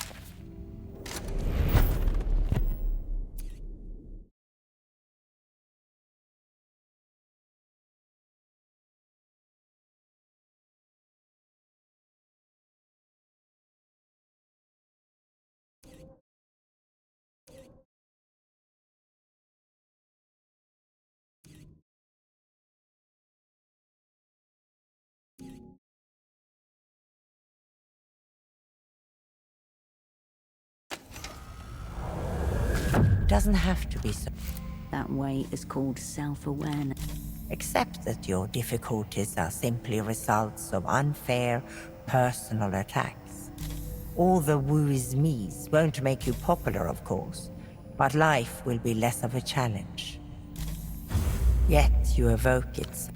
Doesn't have to be so. That way is called self-awareness. Except that your difficulties are simply results of unfair personal attacks. All the woos-me's won't make you popular, of course, but life will be less of a challenge. Yet you evoke it.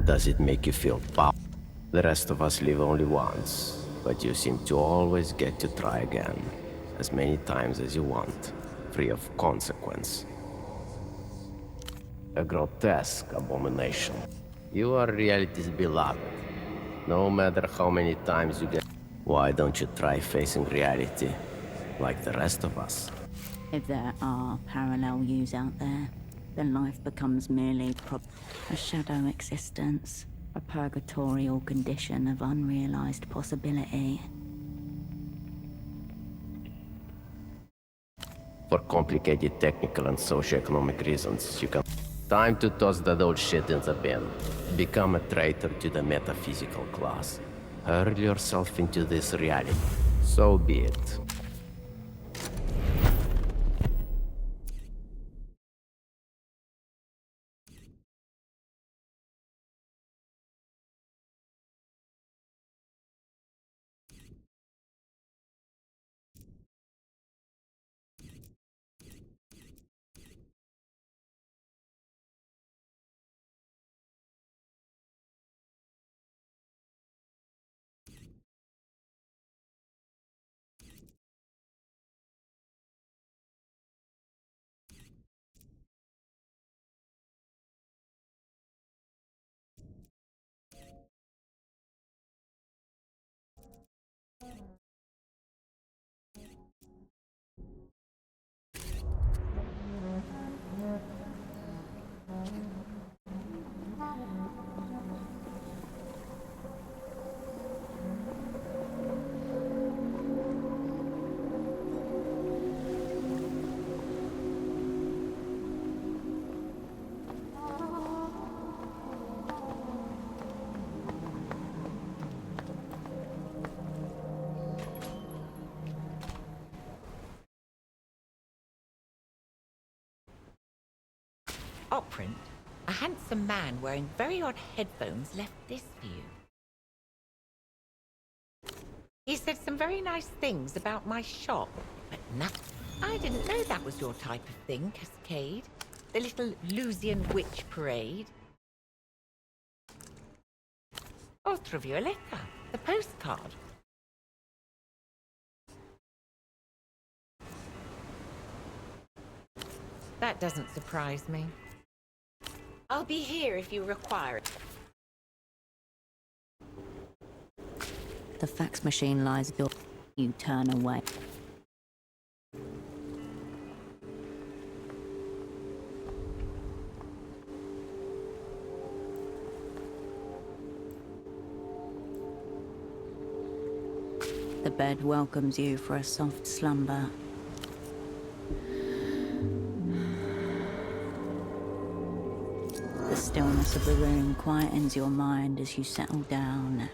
Does it make you feel powerful? The rest of us live only once, but you seem to always get to try again, as many times as you want, free of consequence. A grotesque abomination. You are reality's beloved. No matter how many times you get... Why don't you try facing reality, like the rest of us? If there are parallel yous out there, then life becomes merely a shadow existence, a purgatorial condition of unrealized possibility. For complicated technical and socioeconomic reasons, you can... Time to toss that old shit in the bin. Become a traitor to the metaphysical class. Hurl yourself into this reality. So be it. Opprint, a handsome man wearing very odd headphones left this for you. He said some very nice things about my shop, but nothing. I didn't know that was your type of thing, Cascade. The little Lusian witch parade. Ultravioletta, the postcard. That doesn't surprise me. I'll be here if you require it. The fax machine lies door. You turn away. The bed welcomes you for a soft slumber. The stillness of the room quietens your mind as you settle down.